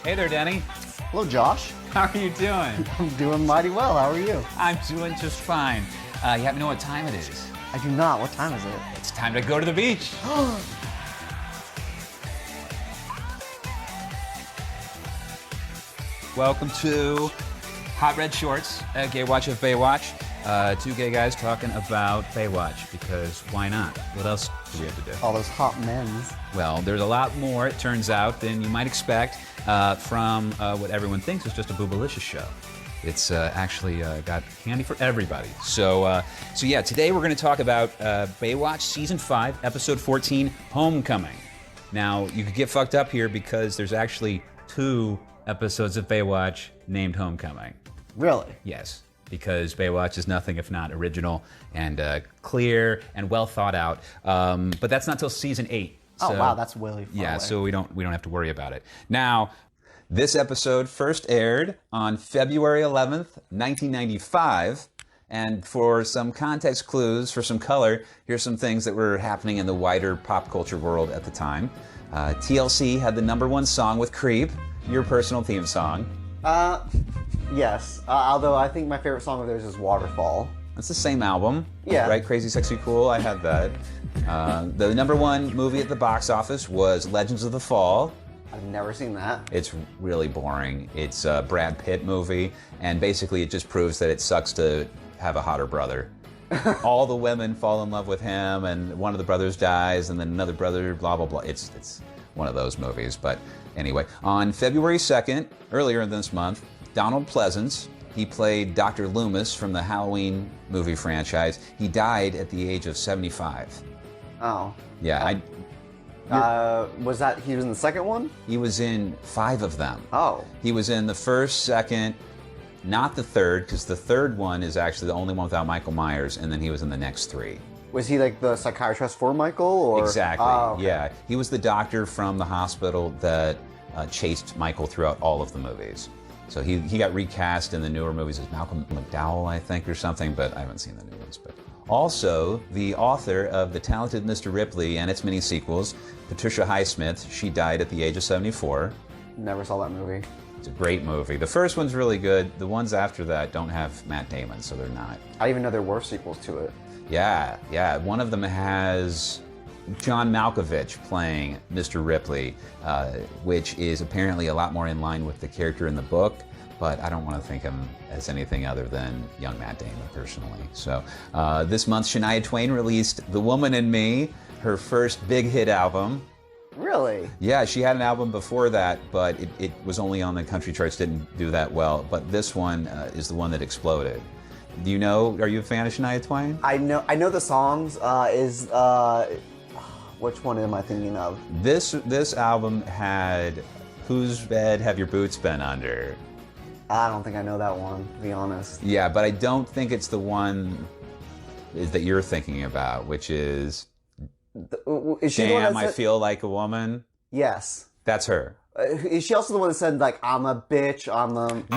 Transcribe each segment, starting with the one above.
Hey there, Denny. Hello, Josh. How are you doing? I'm doing mighty well. How are you? I'm doing just fine. You happen to know what time it is? I do not. What time is it? It's time to go to the beach. Welcome to Hot Red Shorts, a gay watch of Baywatch. Two gay guys talking about Baywatch, because why not? What else do we have to do? All those hot men's. Well, there's a lot more, it turns out, than you might expect from what everyone thinks is just a boobalicious show. It's actually got candy for everybody. So yeah, today we're going to talk about Baywatch Season 5, Episode 14, Homecoming. Now, you could get fucked up here because there's actually 2 episodes of Baywatch named Homecoming. Really? Yes, because Baywatch is nothing if not original and clear and well thought out. But that's not till Season 8. Oh, so, wow, that's really far away. so we don't have to worry about it. Now, this episode first aired on February 11th, 1995. And for some context clues, for some color, here's some things that were happening in the wider pop culture world at the time. TLC had the #1 song with Creep, your personal theme song. Yes. Although I think my favorite song of theirs is Waterfall. It's the same album. Yeah. Right? Crazy, Sexy, Cool. I had that. The #1 movie at the box office was Legends of the Fall. I've never seen that. It's really boring. It's a Brad Pitt movie, and basically it just proves that it sucks to have a hotter brother. All the women fall in love with him, and one of the brothers dies, and then another brother, blah, blah, blah. It's one of those movies. But anyway, on February 2nd, earlier in this month, Donald Pleasance, he played Dr. Loomis from the Halloween movie franchise. He died at the age of 75. Oh. Yeah, was that, he was in the second one? he was in 5 of them. Oh. He was in the first, second, not the third, because the third one is actually the only one without Michael Myers, and then he was in the next 3. Was he like the psychiatrist for Michael, or? Exactly, Oh, okay. yeah. He was the doctor from the hospital that chased Michael throughout all of the movies. So he got recast in the newer movies as Malcolm McDowell, I think, or something, but I haven't seen the new ones. But also, the author of The Talented Mr. Ripley and its many sequels, Patricia Highsmith, she died at the age of 74. Never saw that movie. It's a great movie. The first one's really good. The ones after that don't have Matt Damon, so they're not. I didn't even know there were sequels to it. Yeah. One of them has John Malkovich playing Mr. Ripley, which is apparently a lot more in line with the character in the book, but I don't want to think him as anything other than young Matt Damon, personally. So this month, Shania Twain released The Woman in Me, her first big hit album. Really? Yeah, she had an album before that, but it was only on the country charts, didn't do that well. But this one is the one that exploded. Do you know, are you a fan of Shania Twain? I know the songs. Which one am I thinking of? This album had Whose Bed Have Your Boots Been Under? I don't think I know that one, to be honest. Yeah, but I don't think it's the one that you're thinking about, which is Is she the one Damn, that I said, Feel Like a Woman. Yes. That's her. Is she also the one that said, like, I'm a bitch, I'm a... No, it's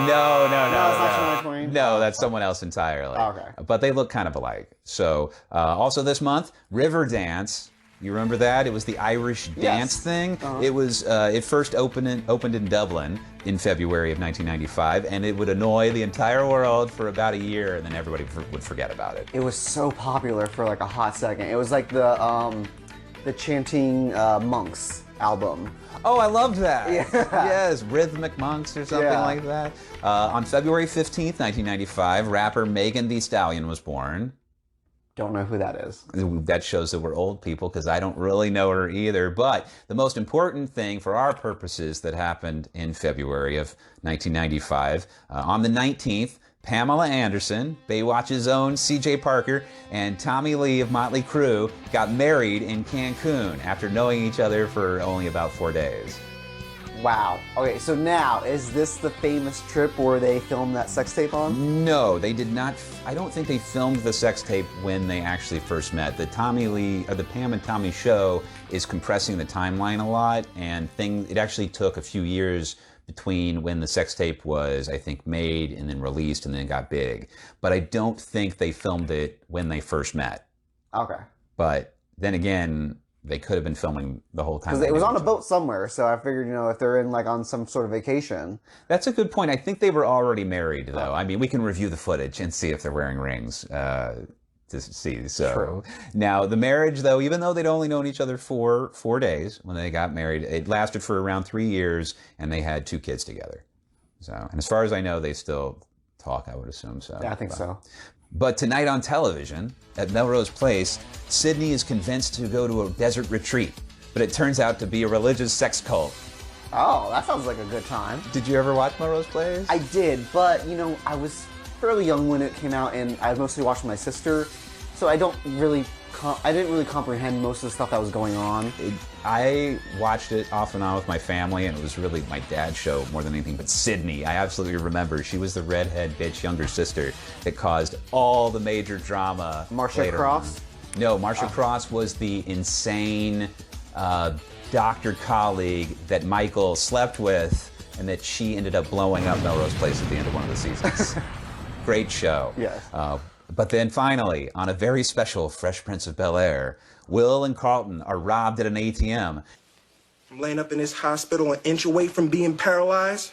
not Shania Twain? No, that's someone else entirely. Oh, okay. But they look kind of alike. So, also this month, Riverdance. You remember that? It was the Irish dance thing. Uh-huh. It was it first opened in Dublin in February of 1995, and it would annoy the entire world for about a year, and then everybody would forget about it. It was so popular for, like, a hot second. It was like the Chanting Monks album. Oh, I loved that. Yeah. Yes, Rhythmic Monks or something like that. On February 15th, 1995, rapper Megan Thee Stallion was born. Don't know who that is. That shows that we're old people, because I don't really know her either. But the most important thing for our purposes that happened in February of 1995, on the 19th, Pamela Anderson, Baywatch's own CJ Parker, and Tommy Lee of Motley Crue got married in Cancun after knowing each other for only about 4 days. Wow. Okay, so now, is this the famous trip where they filmed that sex tape on? No, they did not. I don't think they filmed the sex tape when they actually first met. The Pam and Tommy show is compressing the timeline a lot, and it actually took a few years between when the sex tape was, I think, made and then released and then got big. But I don't think they filmed it when they first met. Okay. But then again, they could have been filming the whole time. Because it was on a boat somewhere, so I figured, if they're in on some sort of vacation. That's a good point. I think they were already married, though. I mean, we can review the footage and see if they're wearing rings to see. So True. Now the marriage, though, even though they'd only known each other for 4 days when they got married, it lasted for around 3 years, and they had 2 kids together. So, and as far as I know, they still talk. I would assume so. Yeah, I think so. But tonight on television at Melrose Place, Sydney is convinced to go to a desert retreat, but it turns out to be a religious sex cult. Oh, that sounds like a good time. Did you ever watch Melrose Place? I did, but I was fairly young when it came out, and I mostly watched with my sister, so I didn't really comprehend most of the stuff that was going on. I watched it off and on with my family, and it was really my dad's show more than anything. But Sydney, I absolutely remember, she was the redhead bitch younger sister that caused all the major drama. Marcia Cross? No, Marcia Cross was the insane doctor colleague that Michael slept with, and that she ended up blowing up Melrose Place at the end of one of the seasons. Great show. Yes. But then finally, on a very special Fresh Prince of Bel-Air, Will and Carlton are robbed at an ATM. I'm laying up in this hospital an inch away from being paralyzed.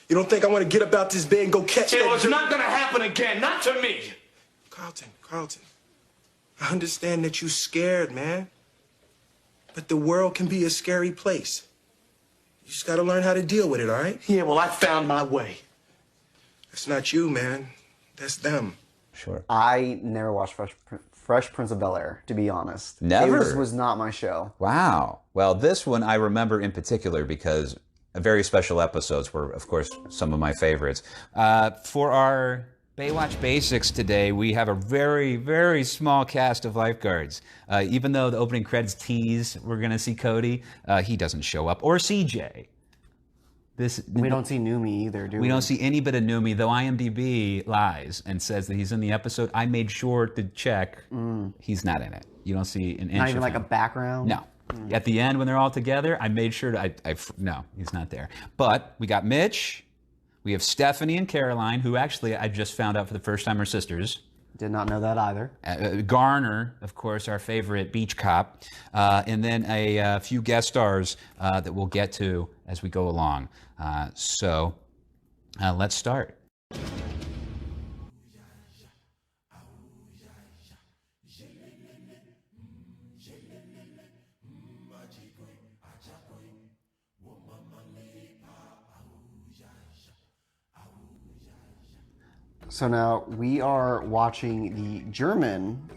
You don't think I want to get up out this bed and go catch that? It's not gonna happen again, not to me. Carlton, I understand that you're scared, man. But the world can be a scary place. You just gotta learn how to deal with it, all right? Yeah, well, I found my way. That's not you, man. That's them. Sure. I never watched Fresh Prince of Bel-Air, to be honest. Never? It just was not my show. Wow. Well, this one I remember in particular because very special episodes were, of course, some of my favorites. For our Baywatch Basics today, we have a very, very small cast of lifeguards. Even though the opening credits tease we're going to see Cody, he doesn't show up, or CJ. We don't see Numi either, do we? We don't see any bit of Numi, though IMDb lies and says that he's in the episode. I made sure to check. He's not in it. You don't see an inch Not even of like him. a background? No. At the end, when they're all together, I made sure to, no, he's not there. But we got Mitch, we have Stephanie and Caroline, who actually I just found out for the first time are sisters. Did not know that either. Garner, of course, our favorite beach cop, and then a few guest stars that we'll get to as we go along. So let's start. So now we are watching the German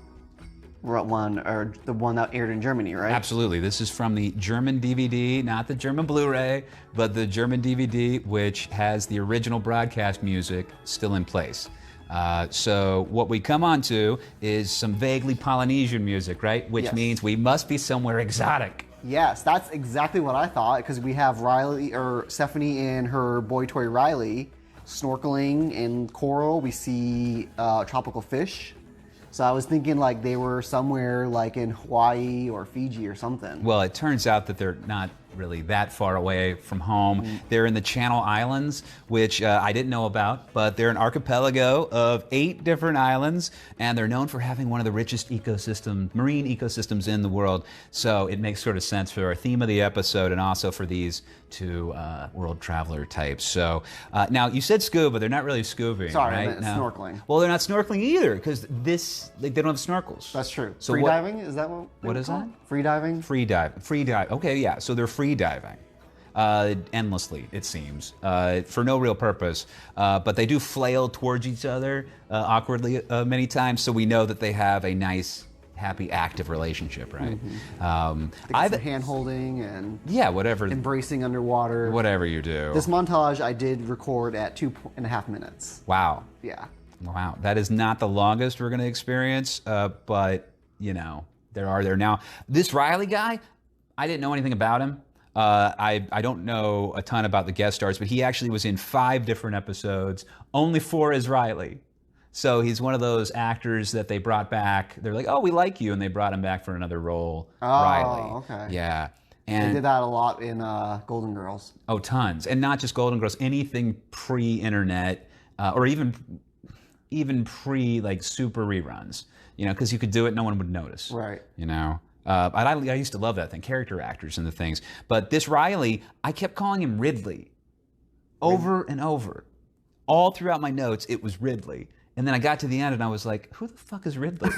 one, or the one that aired in Germany, right? Absolutely. This is from the German DVD, not the German Blu-ray, but the German DVD, which has the original broadcast music still in place. So what we come on to is some vaguely Polynesian music, right? Which Yes. means we must be somewhere exotic. Yes, that's exactly what I thought, because we have Stephanie and her boy toy Riley snorkeling in coral. We see tropical fish. So I was thinking like they were somewhere like in Hawaii or Fiji or something. Well, it turns out that they're not really that far away from home. They're in the Channel Islands, which I didn't know about, but they're an archipelago of 8 different islands, and they're known for having one of the richest marine ecosystems in the world. So it makes sort of sense for our theme of the episode and also for these 2 world traveler types. So now you said scuba, they're not really scubaing, Sorry, I right? meant snorkeling. Well, they're not snorkeling either, because they don't have snorkels. That's true. So Free what- diving, is that what is that? Free diving? Free dive. Okay, yeah. So they're free diving endlessly, it seems, for no real purpose. But they do flail towards each other awkwardly many times, so we know that they have a nice, happy, active relationship, right? Some hand holding and Yeah, whatever. embracing underwater. Whatever you do. This montage I did record at 2.5 minutes. Wow. Yeah. Wow. That is not the longest we're going to experience, but, they're there now. This Riley guy, I didn't know anything about him. I don't know a ton about the guest stars, but he actually was in 5 different episodes, only 4 as Riley. So he's one of those actors that they brought back. They're like, oh, we like you, and they brought him back for another role, Riley. Okay. Yeah. They And did that a lot in Golden Girls. oh, tons. And not just Golden Girls, anything pre-internet, or even pre, like, super reruns. Because you could do it, no one would notice. Right. I used to love that thing, character actors and the things. But this Riley, I kept calling him Ridley over and over. All throughout my notes, it was Ridley. And then I got to the end and I was like, who the fuck is Ridley?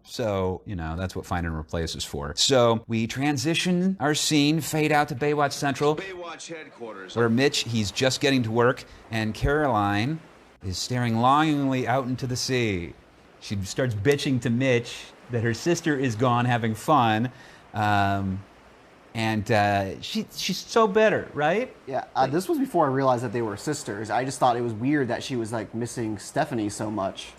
So, that's what Find and Replace is for. So we transition our scene, fade out to Baywatch Central. Baywatch headquarters. Where Mitch, he's just getting to work, and Caroline is staring longingly out into the sea. She starts bitching to Mitch that her sister is gone having fun. And she's so bitter, right? Yeah, this was before I realized that they were sisters. I just thought it was weird that she was like missing Stephanie so much.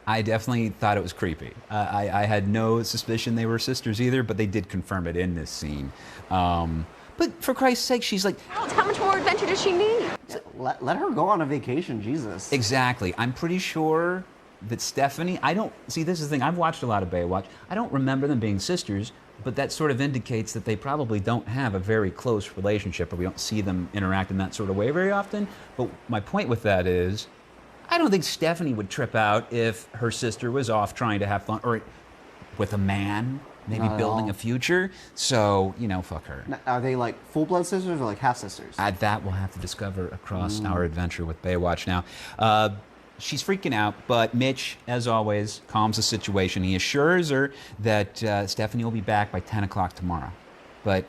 I definitely thought it was creepy. I had no suspicion they were sisters either, but they did confirm it in this scene. But for Christ's sake, she's like, how much more adventure does she need? Yeah, let her go on a vacation, Jesus. Exactly. I'm pretty sure that Stephanie, this is the thing, I've watched a lot of Baywatch. I don't remember them being sisters, but that sort of indicates that they probably don't have a very close relationship, or we don't see them interact in that sort of way very often. But my point with that is, I don't think Stephanie would trip out if her sister was off trying to have fun, or with a man, maybe building a future. So, fuck her. Now, are they like full-blood sisters or like half-sisters? That we'll have to discover across our adventure with Baywatch now. She's freaking out, but Mitch, as always, calms the situation. He assures her that Stephanie will be back by 10 o'clock tomorrow. But,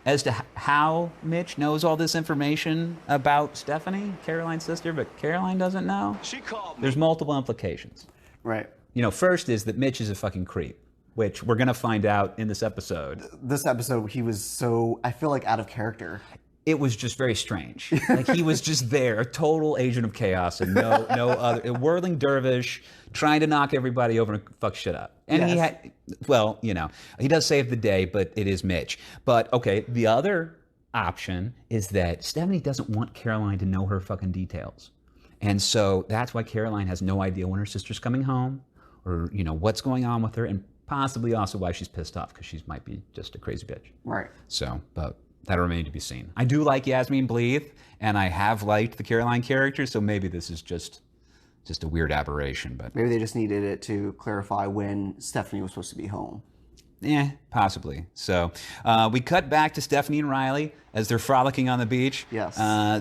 as to how Mitch knows all this information about Stephanie, Caroline's sister, but Caroline doesn't know, She called me. there's multiple implications. Right. First is that Mitch is a fucking creep, which we're going to find out in this episode. This episode, he was so, I feel like, out of character. It was just very strange. Like, he was just there, a total agent of chaos, and no other, a whirling dervish trying to knock everybody over and fuck shit up. And he had, he does save the day, but it is Mitch. But okay, the other option is that Stephanie doesn't want Caroline to know her fucking details. And so that's why Caroline has no idea when her sister's coming home, or, what's going on with her, and possibly also why she's pissed off, because she might be just a crazy bitch. Right. So, but that'll remain to be seen. I do like Yasmin Bleeth, and I have liked the Caroline character, so maybe this is just a weird aberration. But Maybe they just needed it to clarify when Stephanie was supposed to be home. Possibly. So we cut back to Stephanie and Riley as they're frolicking on the beach. Yes.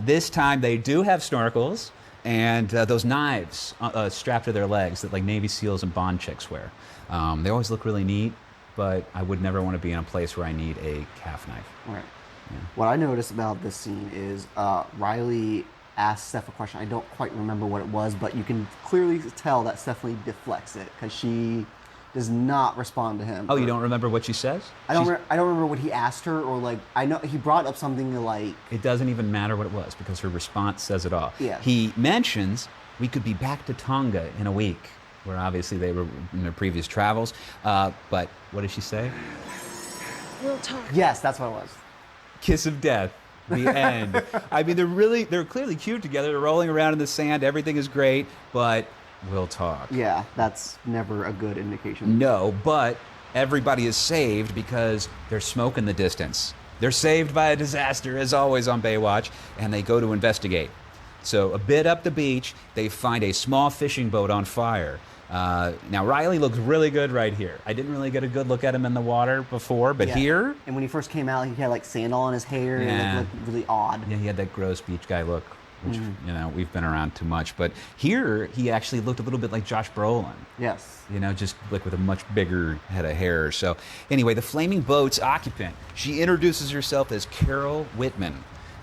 This time they do have snorkels and those knives strapped to their legs that like Navy SEALs and Bond chicks wear. They always look really neat, but I would never want to be in a place where I need a calf knife. Right. Yeah. What I noticed about this scene is Riley asked Steph a question. I don't quite remember what it was, but you can clearly tell that Stephanie deflects it because she does not respond to him. Oh, you don't remember what she says? I don't remember what he asked her, or like I know he brought up something like. It doesn't even matter what it was because her response says it all. Yeah. He mentions we could be back to Tonga in a week, where obviously they were in their previous travels. But what did she say? We'll talk. Yes, that's what it was. Kiss of death. The end. I mean, they're clearly cute together. They're rolling around in the sand. Everything is great, but we'll talk. Yeah, that's never a good indication. No, but everybody is saved because there's smoke in the distance. They're saved by a disaster, as always on Baywatch, and they go to investigate. So a bit up the beach, they find a small fishing boat on fire. Now, Riley looks really good right here. I didn't really get a good look at him in the water before, but here... And when he first came out, he had like sand all in his hair, and it looked really odd. Yeah, he had that gross beach guy look, which, we've been around too much. But here, he actually looked a little bit like Josh Brolin. Yes. Just like with a much bigger head of hair. So anyway, the flaming boat's occupant, she introduces herself as Carol Whitman.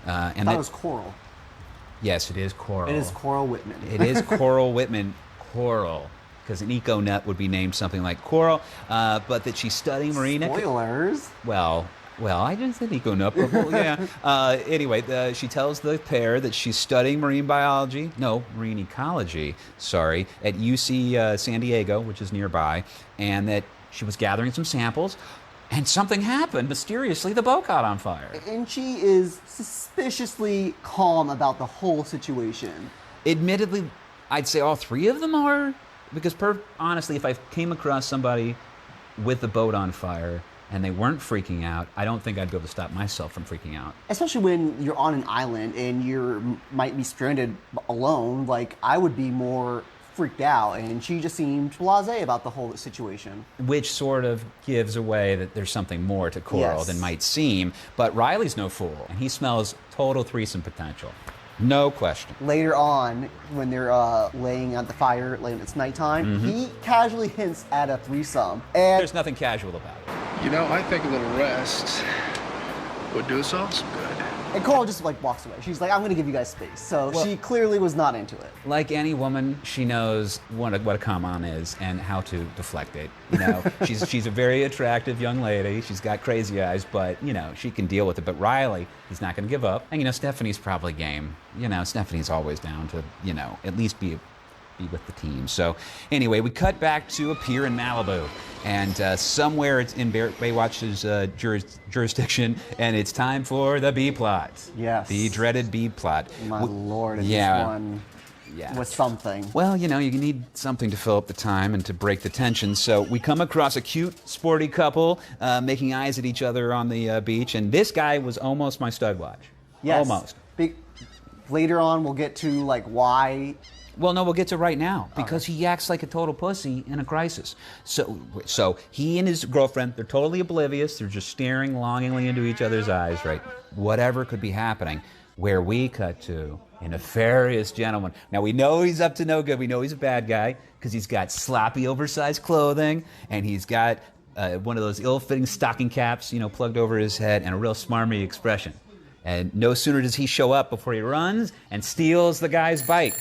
And that was Coral. Yes, it is Coral. It is Coral Whitman. It is Coral Whitman. Coral. Because an eco nut would be named something like Coral, but that she's studying marine... Spoilers. Well, I just said eco nut, but yeah. Anyway, she tells the pair that she's studying marine ecology, at UC San Diego, which is nearby, and that she was gathering some samples, and something happened. Mysteriously, the boat caught on fire. And she is suspiciously calm about the whole situation. Admittedly, I'd say all three of them are... Because honestly, if I came across somebody with the boat on fire and they weren't freaking out, I don't think I'd be able to stop myself from freaking out. Especially when you're on an island and you might be stranded alone. Like, I would be more freaked out, and she just seemed blasé about the whole situation. Which sort of gives away that there's something more to Coral than might seem. But Riley's no fool, and he smells total threesome potential. No question. Later on, when they're laying at the fire, like it's nighttime, he casually hints at a threesome. And There's nothing casual about it. You know, I think a little rest would do us all some good. And Coral just like walks away. She's like, I'm gonna give you guys space. So she clearly was not into it. Like any woman, she knows what a come-on is and how to deflect it. You know, she's a very attractive young lady. She's got crazy eyes, but you know she can deal with it. But Riley, he's not going to give up. And you know, Stephanie's probably game. You know, Stephanie's always down to at least be with the team. So anyway, we cut back to a pier in Malibu, and somewhere it's in Baywatch's jurisdiction, and it's time for the B plot. Yes. The dreaded B plot. My lord, and yeah. this one was something. Well, you know, you need something to fill up the time and to break the tension. So we come across a cute, sporty couple making eyes at each other on the beach, and this guy was almost my stud watch. Yes. Almost. Later on, we'll get to like why. Well, no, we'll get to right now, because he acts like a total pussy in a crisis. So he and his girlfriend, they're totally oblivious. They're just staring longingly into each other's eyes, right? Whatever could be happening. Where we cut to a nefarious gentleman. Now, we know he's up to no good. We know he's a bad guy because he's got sloppy, oversized clothing, and he's got one of those ill-fitting stocking caps, plugged over his head, and a real smarmy expression. And no sooner does he show up before he runs and steals the guy's bike.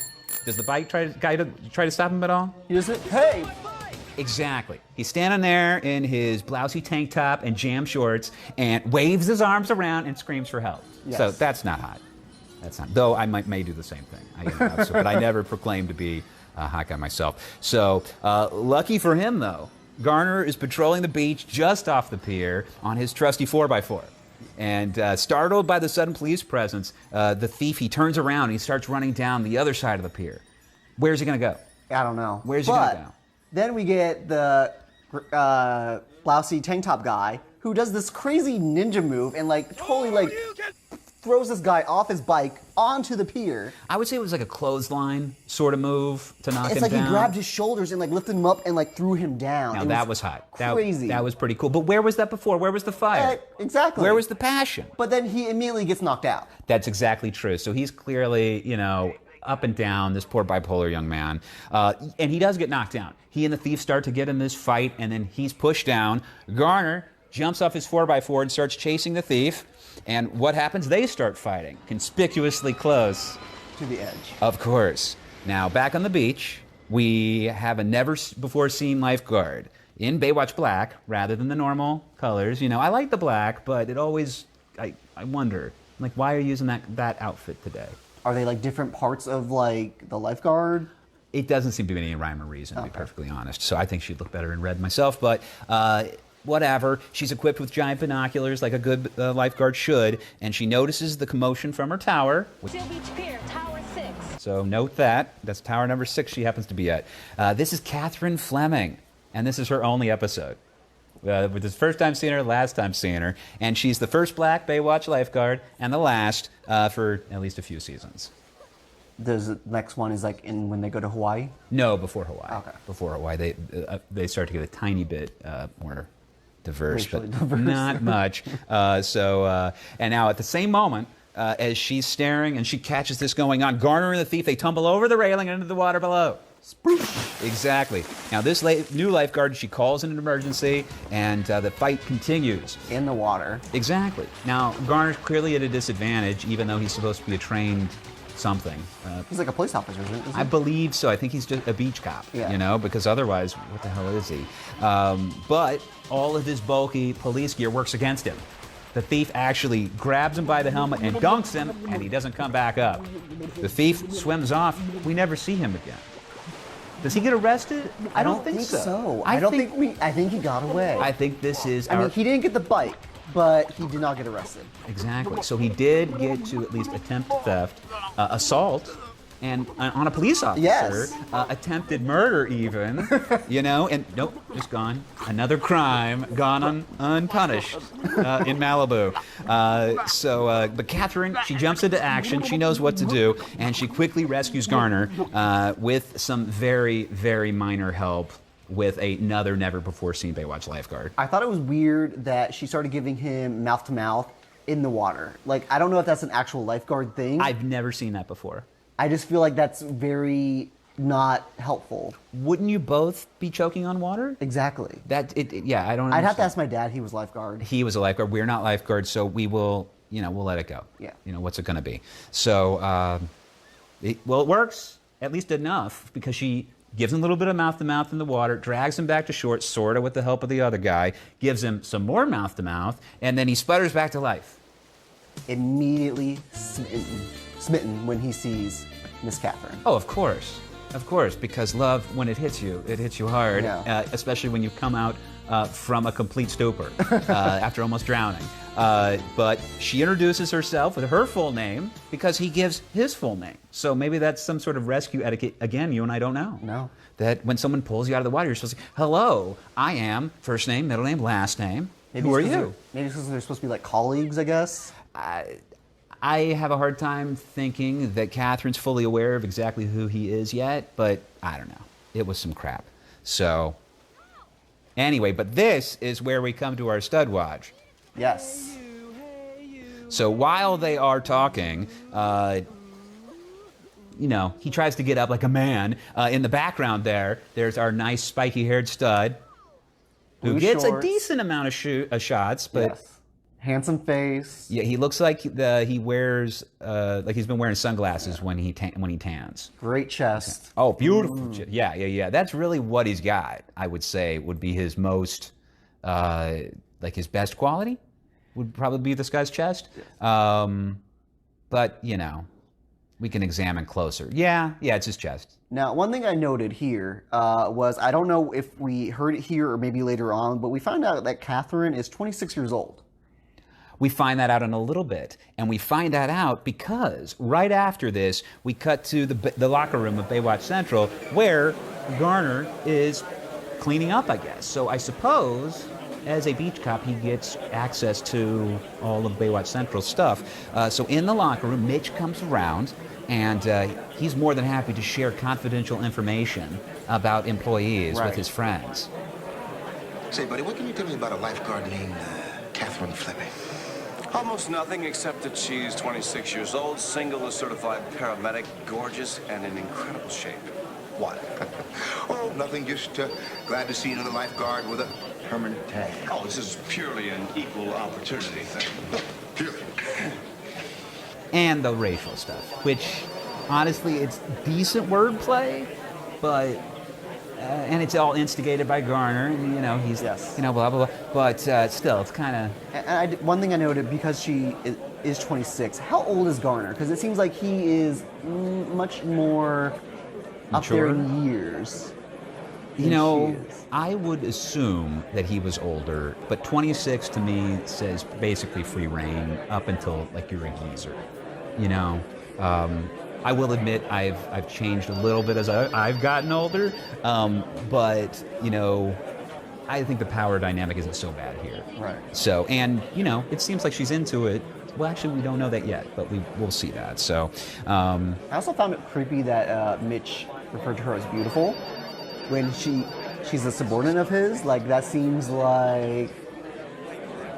Does the bike try to stop him at all? He just said, hey! Exactly. He's standing there in his blousy tank top and jam shorts and waves his arms around and screams for help. Yes. So that's not hot. That's not. Though I may do the same thing. But I never proclaimed to be a hot guy myself. So lucky for him, though, Garner is patrolling the beach just off the pier on his trusty 4x4. And startled by the sudden police presence, the thief, he turns around and he starts running down the other side of the pier. Where's he going to go? I don't know. Where's he going to go? Then we get the blousy tank top guy who does this crazy ninja move and totally throws this guy off his bike onto the pier. I would say it was like a clothesline sort of move to knock him down. It's like he grabbed his shoulders and lifted him up and threw him down. Now that was hot. Crazy. That was pretty cool. But where was that before? Where was the fire? Exactly. Where was the passion? But then he immediately gets knocked out. That's exactly true. So he's clearly, up and down, this poor bipolar young man. And he does get knocked down. He and the thief start to get in this fight, and then he's pushed down. Garner jumps off his 4x4 and starts chasing the thief. And what happens? They start fighting, conspicuously close. To the edge. Of course. Now, back on the beach, we have a never-before-seen lifeguard in Baywatch black rather than the normal colors. I like the black, but it always, I wonder, why are you using that outfit today? Are they different parts of the lifeguard? It doesn't seem to be any rhyme or reason, to be perfectly honest. So I think she'd look better in red myself, but whatever. She's equipped with giant binoculars like a good lifeguard should, and she notices the commotion from her tower. Seal Beach Pier, Tower 6. So note that. That's tower number 6 she happens to be at. This is Catherine Fleming, and this is her only episode. With this first time seeing her, last time seeing her, and she's the first black Baywatch lifeguard and the last for at least a few seasons. The next one is when they go to Hawaii? No, before Hawaii. Okay. Before Hawaii, they start to get a tiny bit more diverse, Racially but diverse. not much. And now at the same moment, as she's staring and she catches this going on, Garner and the thief, they tumble over the railing and into the water below. Exactly. Now this new lifeguard, she calls in an emergency, and the fight continues. In the water. Exactly. Now Garner's clearly at a disadvantage, even though he's supposed to be a trained something. He's like a police officer, isn't he? I believe so. I think he's just a beach cop, because otherwise, what the hell is he? But all of his bulky police gear works against him. The thief actually grabs him by the helmet and dunks him, and he doesn't come back up. The thief swims off. We never see him again. Does he get arrested? I don't think so. I think he got away. I think this is. I mean, he didn't get the bike, but he did not get arrested. Exactly. So he did get to at least attempt theft, assault, and on a police officer, Yes. attempted murder even, you know, and nope, just gone. Another crime gone unpunished in Malibu. But Catherine, she jumps into action. She knows what to do, and she quickly rescues Garner with some very, very minor help with another never-before-seen Baywatch lifeguard. I thought it was weird that she started giving him mouth-to-mouth in the water. Like, I don't know if that's an actual lifeguard thing. I've never seen that before. I just feel like that's very not helpful. Wouldn't you both be choking on water? Exactly. Yeah, I don't. I'd have to understand. ask my dad. He was lifeguard. He was a lifeguard. We're not lifeguards, so we'll let it go. Yeah. What's it going to be? So, it works at least enough because she gives him a little bit of mouth-to-mouth in the water, drags him back to shore, sort of with the help of the other guy, gives him some more mouth-to-mouth, and then he sputters back to life. Immediately smitten when he sees Miss Catherine. Oh, of course, because love, when it hits you hard, Yeah. especially when you come out from a complete stupor after almost drowning. But she introduces herself with her full name because he gives his full name. So maybe that's some sort of rescue etiquette. Again, you and I don't know. No. That when someone pulls you out of the water, you're supposed to say, hello, I am first name, middle name, last name. Who are you? Maybe because they're supposed to be like colleagues, I guess. I have a hard time thinking that Catherine's fully aware of exactly who he is yet, but I don't know. It was some crap. So, anyway, but this is where we come to our stud watch. Yes. So while they are talking, he tries to get up like a man. In the background there's our nice spiky-haired stud who Blue gets shorts. a decent amount of shots, but Yes. Handsome face. yeah, he looks like he wears like he's been wearing sunglasses when he tans. Great chest. Oh, beautiful! Yeah. That's really what he's got. I would say would be his most like his best quality would probably be this guy's chest. But we can examine closer. Yeah, it's his chest. Now, one thing I noted here was, I don't know if we heard it here or maybe later on, but we found out that Catherine is 26 years old. We find that out in a little bit, and we find that out because right after this, we cut to the locker room of Baywatch Central, where Garner is cleaning up, I guess. So I suppose, as a beach cop, he gets access to all of Baywatch Central stuff. So in the locker room, Mitch comes around, and he's more than happy to share confidential information about employees with his friends. Say, buddy, what can you tell me about a lifeguard named Catherine Fleming? Almost nothing except that she's 26 years old, single, a certified paramedic, gorgeous, and in incredible shape. What? Oh, nothing. Just glad to see another lifeguard with a permanent tag. Oh, this is purely an equal opportunity thing. Purely. And the racial stuff, which, honestly, it's decent wordplay, but... and it's all instigated by Garner, and he's, blah, blah, blah. But still, it's kind of... And one thing I noted, because she is 26, how old is Garner? Because it seems like he is much more up there in years. I would assume that he was older, but 26 to me says basically free reign up until, like, you're a geezer. I will admit I've changed a little bit as I've gotten older, but I think the power dynamic isn't so bad here. Right. So, and it seems like she's into it. Well, actually, we don't know that yet, but we'll see that. So, I also found it creepy that Mitch referred to her as beautiful when she's a subordinate of his. Like, that seems like,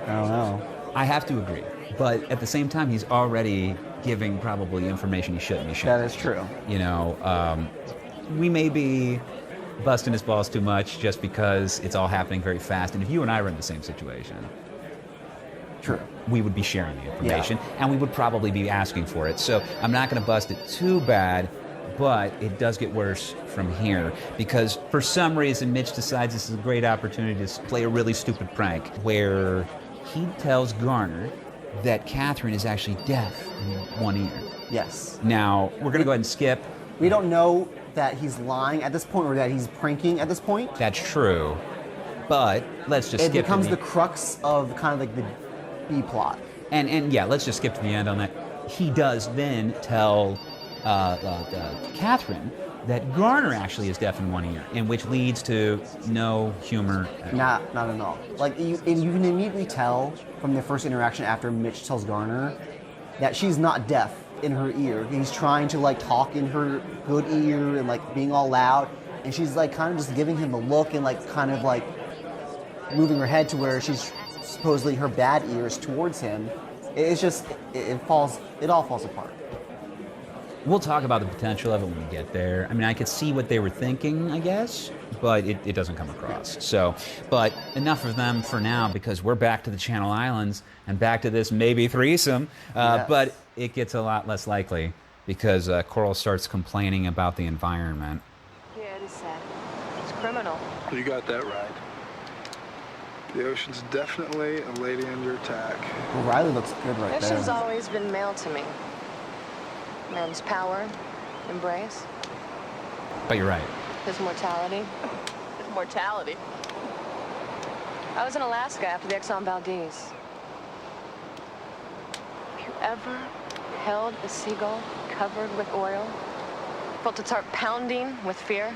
I don't know. I have to agree, but at the same time, he's already giving probably information he shouldn't be sharing. That is true. We may be busting his balls too much just because it's all happening very fast. And if you and I were in the same situation, true, we would be sharing the information, and we would probably be asking for it. So I'm not going to bust it too bad, but it does get worse from here because for some reason Mitch decides this is a great opportunity to play a really stupid prank where he tells Garner that Catherine is actually deaf in one ear. Yes. Now, we're going to go ahead and skip. We don't know that he's lying at this point or that he's pranking at this point. That's true. But let's just skip. It becomes the crux of kind of like the B plot. And yeah, let's just skip to the end on that. He does then tell Catherine that Garner actually is deaf in one ear, and which leads to no humor. Not at all. Like, you can immediately tell from the first interaction after Mitch tells Garner that she's not deaf in her ear. He's trying to like talk in her good ear and like being all loud, and she's like kind of just giving him a look and like kind of like moving her head to where she's supposedly her bad ears towards him. It's just it all falls apart. We'll talk about the potential of it when we get there. I mean, I could see what they were thinking, I guess, but it doesn't come across. So, but enough of them for now, because we're back to the Channel Islands and back to this maybe threesome. Yes. But it gets a lot less likely because Coral starts complaining about the environment. Yeah, it is sad. It's criminal. You got that right. The ocean's definitely a lady under attack. Well, Riley looks good right Mission's there. always been male to me. Men's power, embrace, But you're right. his mortality. His mortality. I was in Alaska after the Exxon Valdez. Have you ever held a seagull covered with oil? Felt its heart pounding with fear?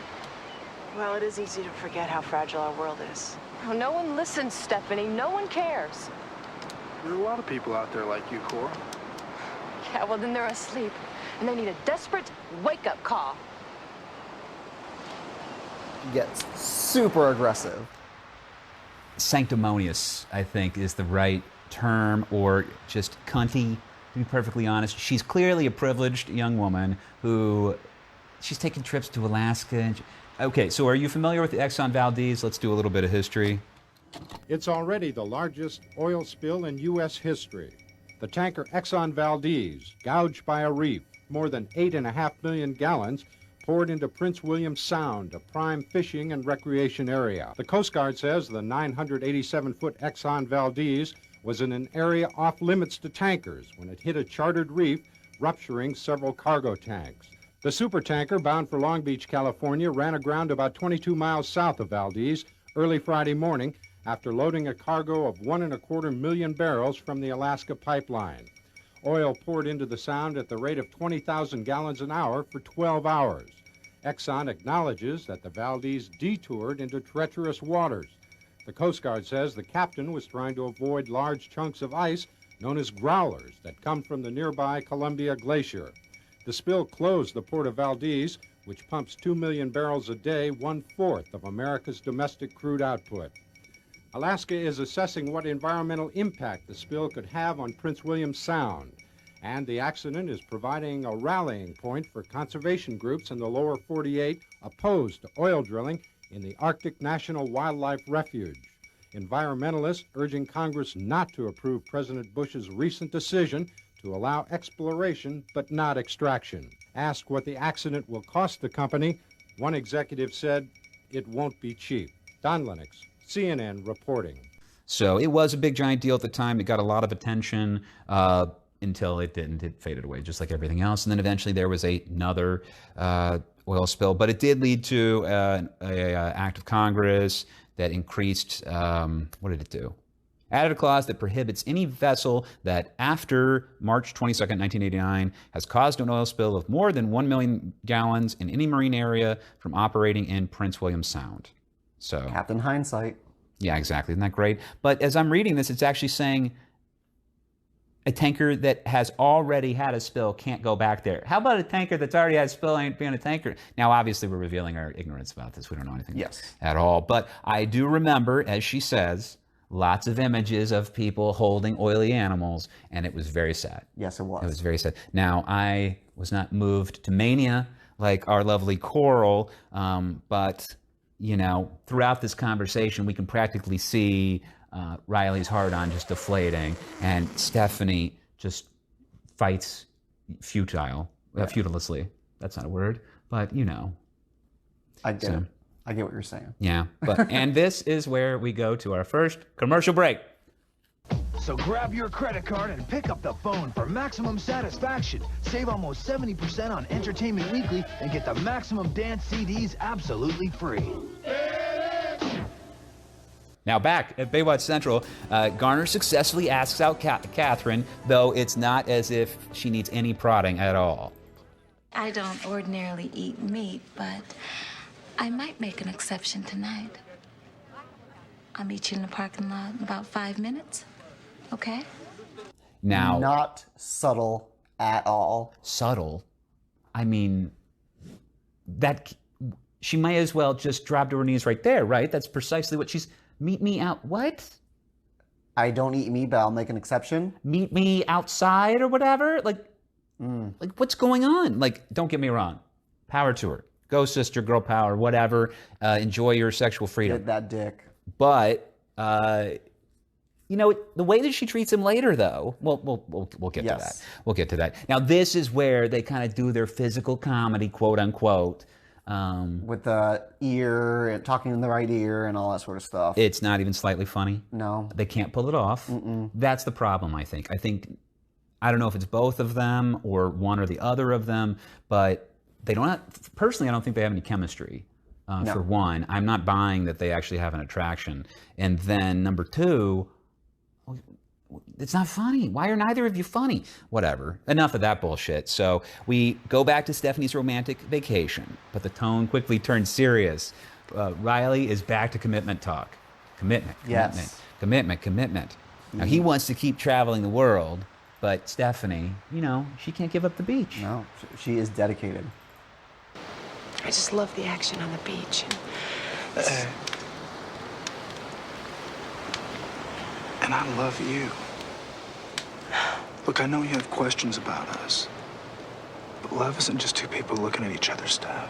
Well, it is easy to forget how fragile our world is. Oh, no one listens, Stephanie. No one cares. There are a lot of people out there like you, Cora. Yeah, well, then they're asleep, and they need a desperate wake-up call. Gets super aggressive. Sanctimonious, I think, is the right term, or just cunty, to be perfectly honest. She's clearly a privileged young woman who, she's taking trips to Alaska. And okay, so are you familiar with the Exxon Valdez? Let's do a little bit of history. It's already the largest oil spill in U.S. history. The tanker Exxon Valdez, gouged by a reef, more than 8.5 million gallons, poured into Prince William Sound, a prime fishing and recreation area. The Coast Guard says the 987-foot Exxon Valdez was in an area off limits to tankers when it hit a chartered reef, rupturing several cargo tanks. The supertanker, bound for Long Beach, California, ran aground about 22 miles south of Valdez early Friday morning after loading a cargo of 1.25 million barrels from the Alaska pipeline. Oil poured into the Sound at the rate of 20,000 gallons an hour for 12 hours. Exxon acknowledges that the Valdez detoured into treacherous waters. The Coast Guard says the captain was trying to avoid large chunks of ice known as growlers that come from the nearby Columbia Glacier. The spill closed the port of Valdez, which pumps 2 million barrels a day, 1/4 of America's domestic crude output. Alaska is assessing what environmental impact the spill could have on Prince William Sound, and the accident is providing a rallying point for conservation groups in the lower 48 opposed to oil drilling in the Arctic National Wildlife Refuge. Environmentalists urging Congress not to approve President Bush's recent decision to allow exploration but not extraction. Asked what the accident will cost the company, one executive said, "It won't be cheap." Don Lennox, CNN reporting. So it was a big giant deal at the time. It got a lot of attention until it didn't. It faded away just like everything else. And then eventually there was another oil spill. But it did lead to an act of Congress that increased, what did it do? Added a clause that prohibits any vessel that after March 22nd, 1989 has caused an oil spill of more than 1 million gallons in any marine area from operating in Prince William Sound. So Captain Hindsight. Yeah, exactly. Isn't that great? But as I'm reading this, it's actually saying a tanker that has already had a spill can't go back there. How about a tanker that's already had a spill ain't being a tanker? Now, obviously, we're revealing our ignorance about this. We don't know anything at all. But I do remember, as she says, lots of images of people holding oily animals, and it was very sad. Yes, it was. It was very sad. Now, I was not moved to mania like our lovely Coral, but, you know, throughout this conversation, we can practically see Riley's hard-on just deflating, and Stephanie just fights futile-lessly. That's not a word, but, you know. I get it. I get what you're saying. Yeah, but and this is where we go to our first commercial break. So grab your credit card and pick up the phone for maximum satisfaction. Save almost 70% on Entertainment Weekly and get the Maximum Dance CDs absolutely free. Now back at Baywatch Central, Garner successfully asks out Catherine, though it's not as if she needs any prodding at all. I don't ordinarily eat meat, but I might make an exception tonight. I'll meet you in the parking lot in about 5 minutes, okay? Now, Not subtle at all. subtle. I mean, that she might as well just drop to her knees right there, right? That's precisely what she's. Meet me out. What? I don't eat meat, but I'll make an exception. Meet me outside or whatever. Like what's going on? Like, don't get me wrong. Power to her. Go, sister, girl power, whatever. Enjoy your sexual freedom. Get that dick. But you know, the way that she treats him later, though, we'll get to that. We'll get to that. Now, this is where they kind of do their physical comedy, quote unquote. With the ear and talking in the right ear and all that sort of stuff. It's not even slightly funny. No. They can't pull it off. That's the problem, I think. I don't know if it's both of them or one or the other of them, but they don't personally, I don't think they have any chemistry. No. For one, I'm not buying that they actually have an attraction. And then number two, it's not funny. Why are neither of you funny? Whatever. Enough of that bullshit. So we go back to Stephanie's romantic vacation, but the tone quickly turns serious. Riley is back to commitment talk. Commitment. Commitment. Now he wants to keep traveling the world, but Stephanie, you know, she can't give up the beach. No, she is dedicated. I just love the action on the beach. And I love you. Look, I know you have questions about us, but love isn't just two people looking at each other's stuff.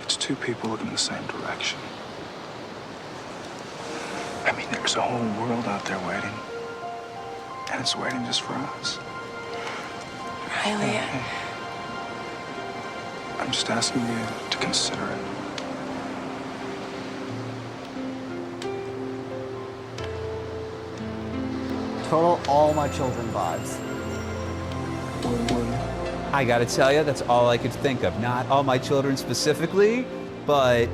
It's two people looking in the same direction. I mean, there's a whole world out there waiting, and it's waiting just for us. Riley, I'm just asking you to consider it. Total all my children vibes. I gotta tell you, that's all I could think of. Not all my children specifically, but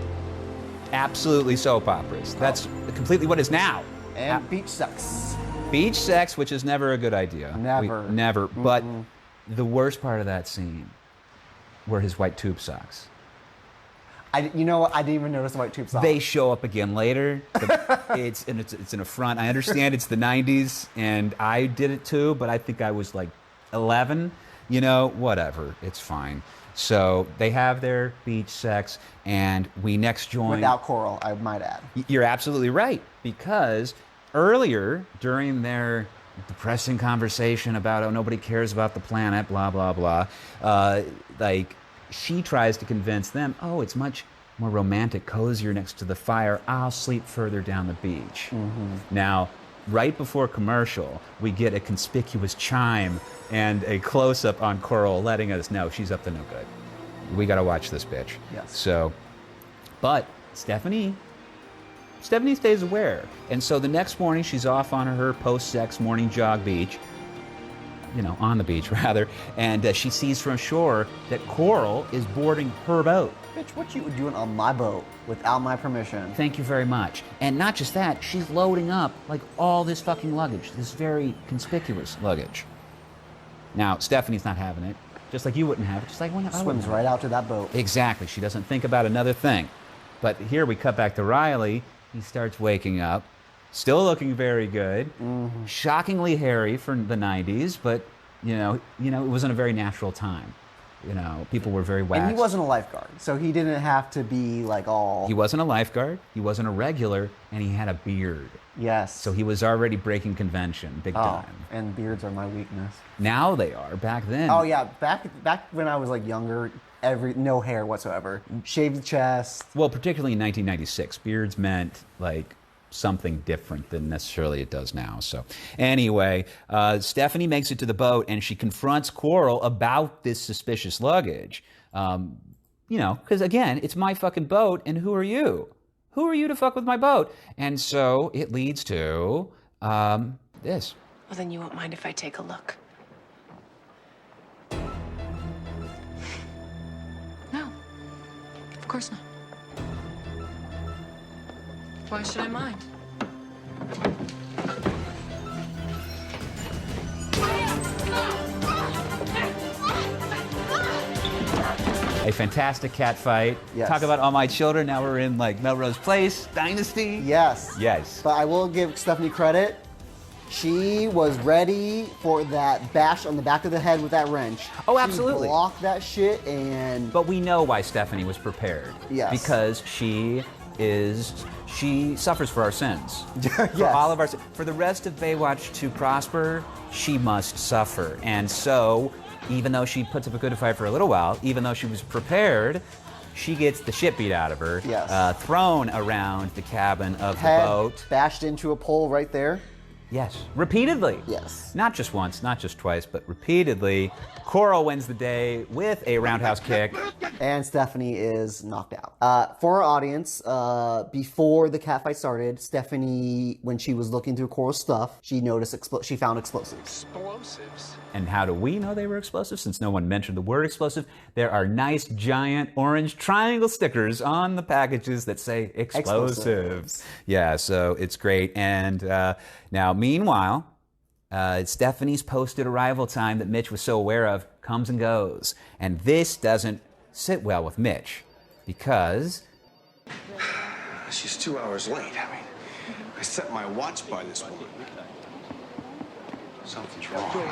absolutely soap operas. That's completely what is now. And beach sex. Beach sex, which is never a good idea. Never. Never. But the worst part of that scene were his white tube socks. You know what? I didn't even notice the white tube socks. They show up again later. It's an affront. I understand it's the 90s, and I did it too, but I think I was like 11. You know, whatever. It's fine. So they have their beach sex, and we next join... Without Coral, I might add. You're absolutely right, because earlier, during their depressing conversation about, oh, nobody cares about the planet, blah, blah, blah, she tries to convince them, oh, it's much more romantic, cozier next to the fire. I'll sleep further down the beach. Now, right before commercial, we get a conspicuous chime and a close-up on Coral letting us know she's up to no good. We got to watch this bitch. Yes. So, but Stephanie stays aware. And so the next morning, she's off on her post-sex morning jog beach. You know, on the beach, rather, and she sees from shore that Coral is boarding her boat. Bitch, what you doing on my boat without my permission? Thank you very much. And not just that, she's loading up, like, all this fucking luggage, this very conspicuous luggage. Now, Stephanie's not having it, just like you wouldn't have it, just like when I Swims right out to that boat. Exactly. She doesn't think about another thing. But here we cut back to Riley. He starts waking up. Still looking very good. Shockingly hairy for the 90s, but you know, it wasn't a very natural time. You know, people were very waxed. And he wasn't a lifeguard, so he didn't have to be like all... He wasn't a lifeguard, he wasn't a regular, and he had a beard. Yes. So he was already breaking convention, big time. And beards are my weakness. Now they are, back then. Oh yeah, back when I was like younger, no hair whatsoever. Shaved chest. Well, particularly in 1996, beards meant like something different than necessarily it does now. So anyway, Stephanie makes it to the boat and she confronts Coral about this suspicious luggage. You know, because again, it's my fucking boat, and who are you? Who are you to fuck with my boat? And so it leads to this. Well, then you won't mind if I take a look. No, of course not. Why should I mind? A fantastic cat fight. Yes. Talk about All My Children. Now we're in like Melrose Place, Dynasty. Yes. Yes. But I will give Stephanie credit. She was ready for that bash on the back of the head with that wrench. Oh, absolutely. She blocked that shit and... But we know why Stephanie was prepared. Yes. Because she suffers for our sins. Yes. For all of our sins. For the rest of Baywatch to prosper, she must suffer. And so, even though she puts up a good fight for a little while, even though she was prepared, she gets the shit beat out of her. Yes. Thrown around the cabin of Head the boat. bashed into a pole right there. Yes. Repeatedly. Yes. Not just once, not just twice, but repeatedly. Coral wins the day with a roundhouse kick. And Stephanie is knocked out. For our audience, before the cat fight started, Stephanie, when she was looking through Coral's stuff, she noticed she found explosives. Explosives? And how do we know they were explosive? Since no one mentioned the word explosive, there are nice giant orange triangle stickers on the packages that say explosives. Yeah, so it's great. And now, meanwhile, Stephanie's posted arrival time that Mitch was so aware of comes and goes. And this doesn't sit well with Mitch because... She's 2 hours late. I mean, I set my watch by this woman. Something's wrong.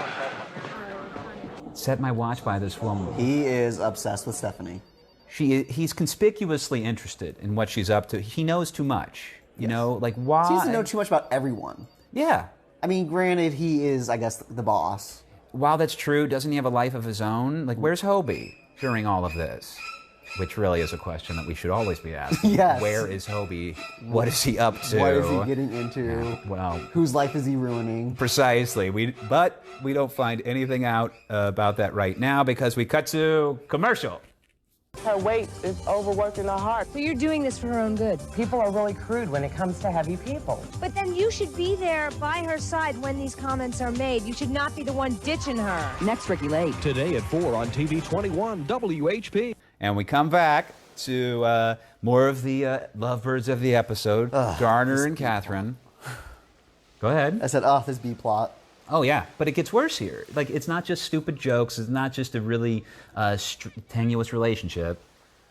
Set my watch by this woman. He is obsessed with Stephanie. He's conspicuously interested in what she's up to. He knows too much. You know, like why? He doesn't know too much about everyone. Yeah. I mean, granted, he is, I guess, the boss. While that's true, doesn't he have a life of his own? Like, where's Hobie during all of this? Which really is a question that we should always be asking. Yes. Where is Hobie? What is he up to? What is he getting into? Yeah, well, whose life is he ruining? Precisely. But we don't find anything out about that right now because we cut to commercial. Her weight is overworking her heart. So you're doing this for her own good. People are really crude when it comes to heavy people. But then you should be there by her side when these comments are made. You should not be the one ditching her. Next, Ricky Lake. Today at 4 on TV 21 WHP. And we come back to more of the lovebirds of the episode, Garner and Catherine. Go ahead. I said, this B-plot. Oh, yeah, but it gets worse here. Like, it's not just stupid jokes. It's not just a really tenuous relationship.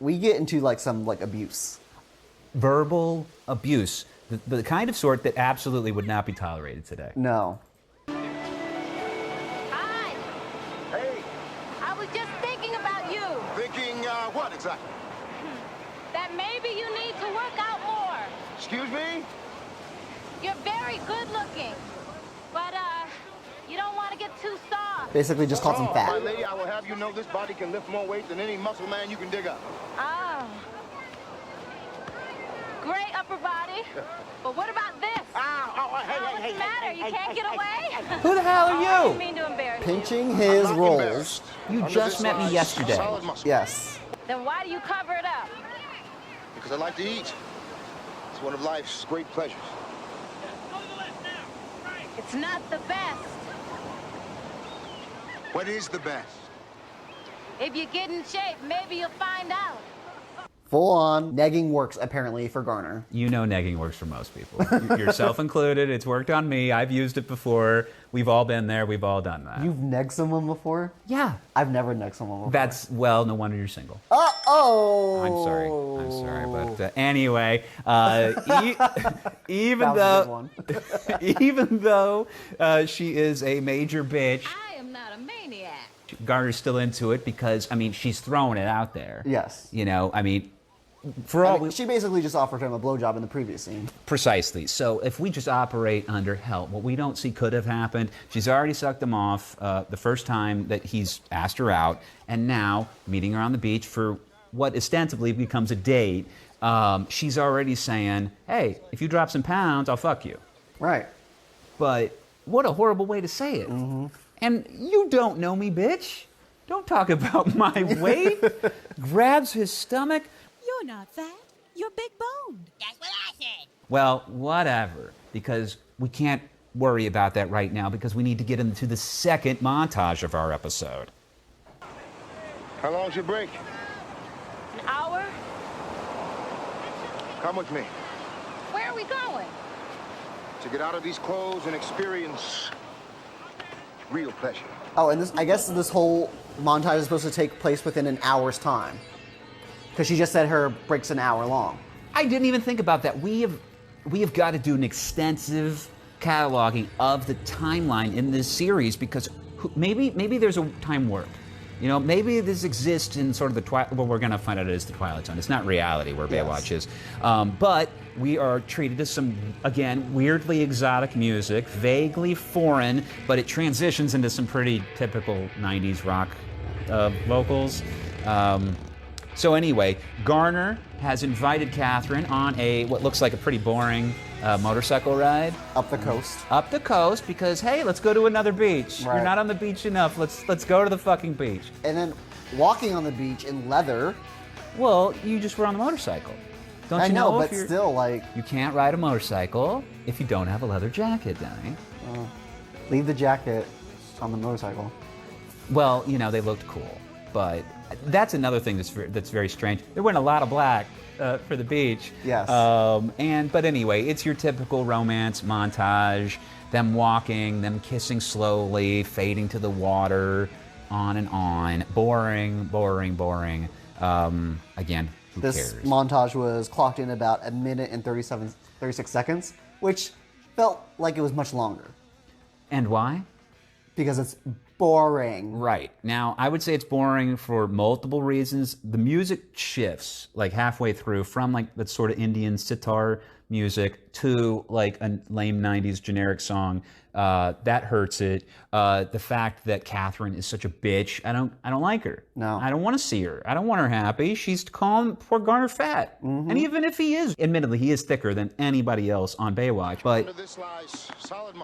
We get into, like, some, like, abuse. Verbal abuse. The kind of sort that absolutely would not be tolerated today. No. Hi. Hey. I was just thinking about you. Thinking, what exactly? That maybe you need to work out more. Excuse me? You're very good looking. But, you don't want to get too soft. Basically just called him fat. My lady, I will have you know this body can lift more weight than any muscle man you can dig up. Oh. Great upper body. But what about this? What's the matter? You can't get away? Who the hell are you? I didn't mean to embarrass you. Pinching his rolls. You just met me yesterday. Yes. Then why do you cover it up? Because I like to eat. It's one of life's great pleasures. It's not the best. What is the best? If you get in shape, maybe you'll find out. Full on negging works, apparently, for Garner. You know negging works for most people. Yourself included. It's worked on me. I've used it before. We've all been there. We've all done that. You've negged someone before? Yeah. I've never negged someone before. Well, no wonder you're single. Uh-oh! I'm sorry. But anyway, even though she is a major bitch, I am not a maniac. Garner's still into it because, I mean, she's throwing it out there. Yes. You know, I mean, she basically just offered him a blowjob in the previous scene. Precisely. So if we just operate under help, what we don't see could have happened. She's already sucked him off the first time that he's asked her out, and now meeting her on the beach for what ostensibly becomes a date. She's already saying, "Hey, if you drop some pounds, I'll fuck you." Right. But what a horrible way to say it. Mm-hmm. And you don't know me, bitch. Don't talk about my weight. Grabs his stomach. You're not fat. You're big boned. That's what I said. Well, whatever. Because we can't worry about that right now because we need to get into the second montage of our episode. How long's your break? An hour? Come with me. Where are we going? To get out of these clothes and experience real pleasure. Oh, and I guess this whole montage is supposed to take place within an hour's time. Because she just said her break's an hour long. I didn't even think about that. We have got to do an extensive cataloging of the timeline in this series because maybe there's a time warp. You know, maybe this exists in sort of the Twilight. Well, we're going to find out it is the Twilight Zone. It's not reality where Baywatch is. But we are treated to some, again, weirdly exotic music, vaguely foreign, but it transitions into some pretty typical 90s rock vocals. So anyway, Garner has invited Catherine on what looks like a pretty boring motorcycle ride. Up the coast. Up the coast because, hey, let's go to another beach. Right. You're not on the beach enough. Let's go to the fucking beach. And then walking on the beach in leather. Well, you just were on the motorcycle. Don't I you know, if but still, like... You can't ride a motorcycle if you don't have a leather jacket, Danny. Leave the jacket on the motorcycle. Well, you know, they looked cool, but that's another thing that's very strange. They're wearing a lot of black for the beach. Yes. But anyway, it's your typical romance montage. Them walking, them kissing slowly, fading to the water, on and on. Boring, boring, boring. Again, who This cares? montage was clocked in about 1 minute and 36 seconds, which felt like it was much longer. And why? Because it's boring. Right. Now, I would say it's boring for multiple reasons. The music shifts like halfway through from like that sort of Indian sitar music to like a lame 90s generic song. That hurts it. The fact that Catherine is such a bitch, I don't like her. No. I don't want to see her. I don't want her happy. She's calling poor Garner fat. And even if he is, admittedly, he is thicker than anybody else on Baywatch, but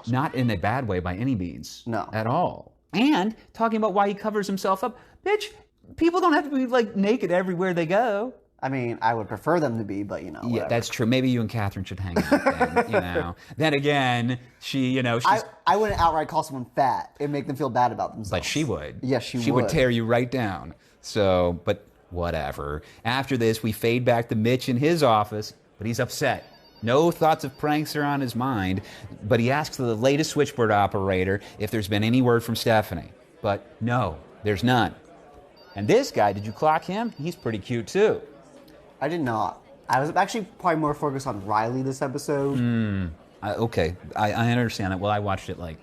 not in a bad way by any means. No. At all. And talking about why he covers himself up. Bitch, people don't have to be like naked everywhere they go. I mean, I would prefer them to be, but you know, whatever. Yeah, that's true. Maybe you and Catherine should hang out then, you know. Then again, she's... I wouldn't outright call someone fat and make them feel bad about themselves. But she would. Yes, she would. She would tear you right down. So, but whatever. After this, we fade back to Mitch in his office, but he's upset. No thoughts of pranks are on his mind, but he asks the latest switchboard operator if there's been any word from Stephanie. But no, there's none. And this guy, did you clock him? He's pretty cute too. I did not. I was actually probably more focused on Riley this episode. Okay, I understand that. Well, I watched it like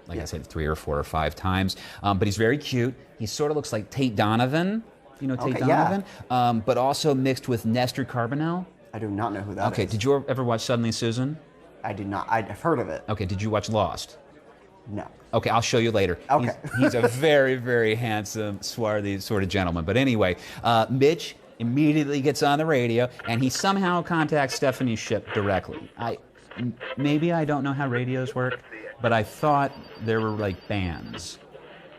I said, 3 or 4 or 5 times. But he's very cute. He sort of looks like Tate Donovan. You know Tate Donovan? Yeah. But also mixed with Nestor Carbonell. I do not know who that is. Okay, did you ever watch Suddenly Susan? I did not. I've heard of it. Okay, did you watch Lost? No. Okay, I'll show you later. Okay. He's a very, very handsome, swarthy sort of gentleman. But anyway, Mitch immediately gets on the radio, and he somehow contacts Stephanie's ship directly. Maybe I don't know how radios work, but I thought there were like bands.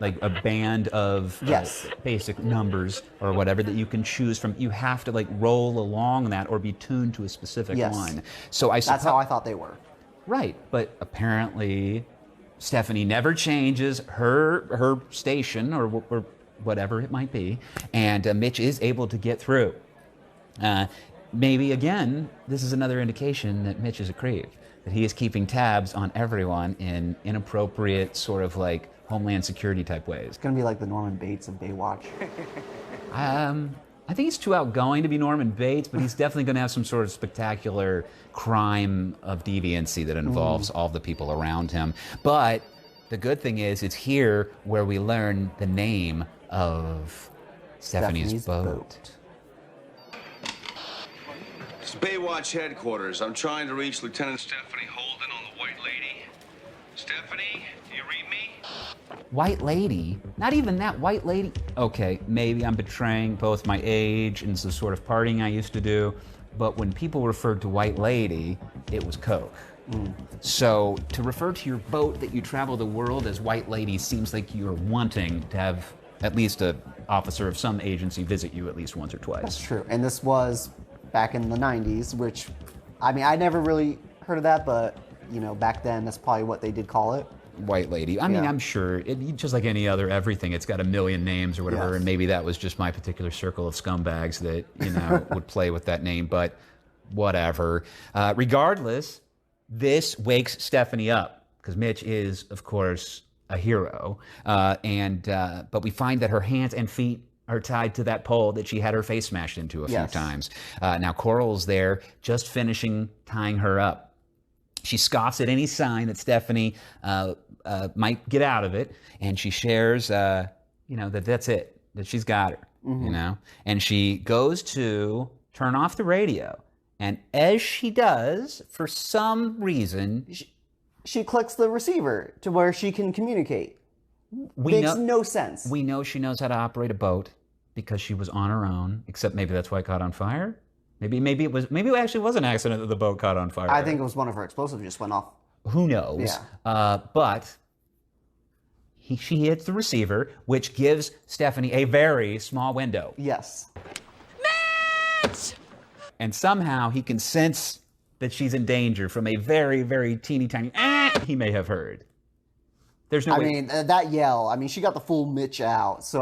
Like a band of basic numbers or whatever that you can choose from. You have to like roll along that or be tuned to a specific one. So that's how I thought they were. Right, but apparently Stephanie never changes her station or whatever it might be, and Mitch is able to get through. Maybe again, this is another indication that Mitch is a creep, that he is keeping tabs on everyone in inappropriate sort of like Homeland Security type ways. It's gonna be like the Norman Bates of Baywatch. I think he's too outgoing to be Norman Bates, but he's definitely going to have some sort of spectacular crime of deviancy that involves all the people around him. But the good thing is, it's here where we learn the name of Stephanie's boat. It's Baywatch headquarters. I'm trying to reach Lieutenant Stephanie Holden on the White Lady. Stephanie, do you read me? White Lady? Not even that White Lady? Okay, maybe I'm betraying both my age and the sort of partying I used to do, but when people referred to White Lady, it was Coke. So to refer to your boat that you travel the world as White Lady seems like you're wanting to have at least an officer of some agency visit you at least once or twice. That's true. And this was back in the 90s, which, I mean, I never really heard of that, but, you know, back then, that's probably what they did call it. White Lady. I mean, I'm sure, just like any other everything, it's got a million names or whatever, and maybe that was just my particular circle of scumbags that, you know, would play with that name, but whatever. Regardless, this wakes Stephanie up, because Mitch is, of course, a hero, but we find that her hands and feet are tied to that pole that she had her face smashed into a few Yes. times. Now Coral's there, just finishing tying her up. She scoffs at any sign that Stephanie might get out of it, and she shares, that that's it, that she's got her, And she goes to turn off the radio, and as she does, for some reason, she clicks the receiver to where she can communicate. Makes no sense. We know she knows how to operate a boat because she was on her own, except maybe that's why it caught on fire. Maybe it actually was an accident that the boat caught on fire. I think it was one of her explosives just went off. Who knows? Yeah. But she hits the receiver, which gives Stephanie a very small window. Yes. Mitch! And somehow he can sense that she's in danger from a very, very teeny tiny he may have heard. There's no way. I mean, that yell, she got the full Mitch out. So,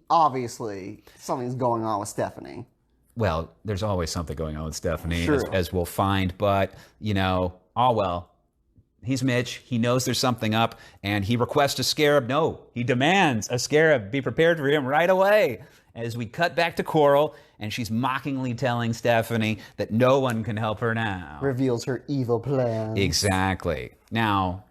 obviously, something's going on with Stephanie. Well, there's always something going on with Stephanie, True. as we'll find. But, all well. He's Mitch. He knows there's something up, and he requests a scarab. No, he demands a scarab be prepared for him right away. As we cut back to Coral, and she's mockingly telling Stephanie that no one can help her now. Reveals her evil plan. Exactly. Now,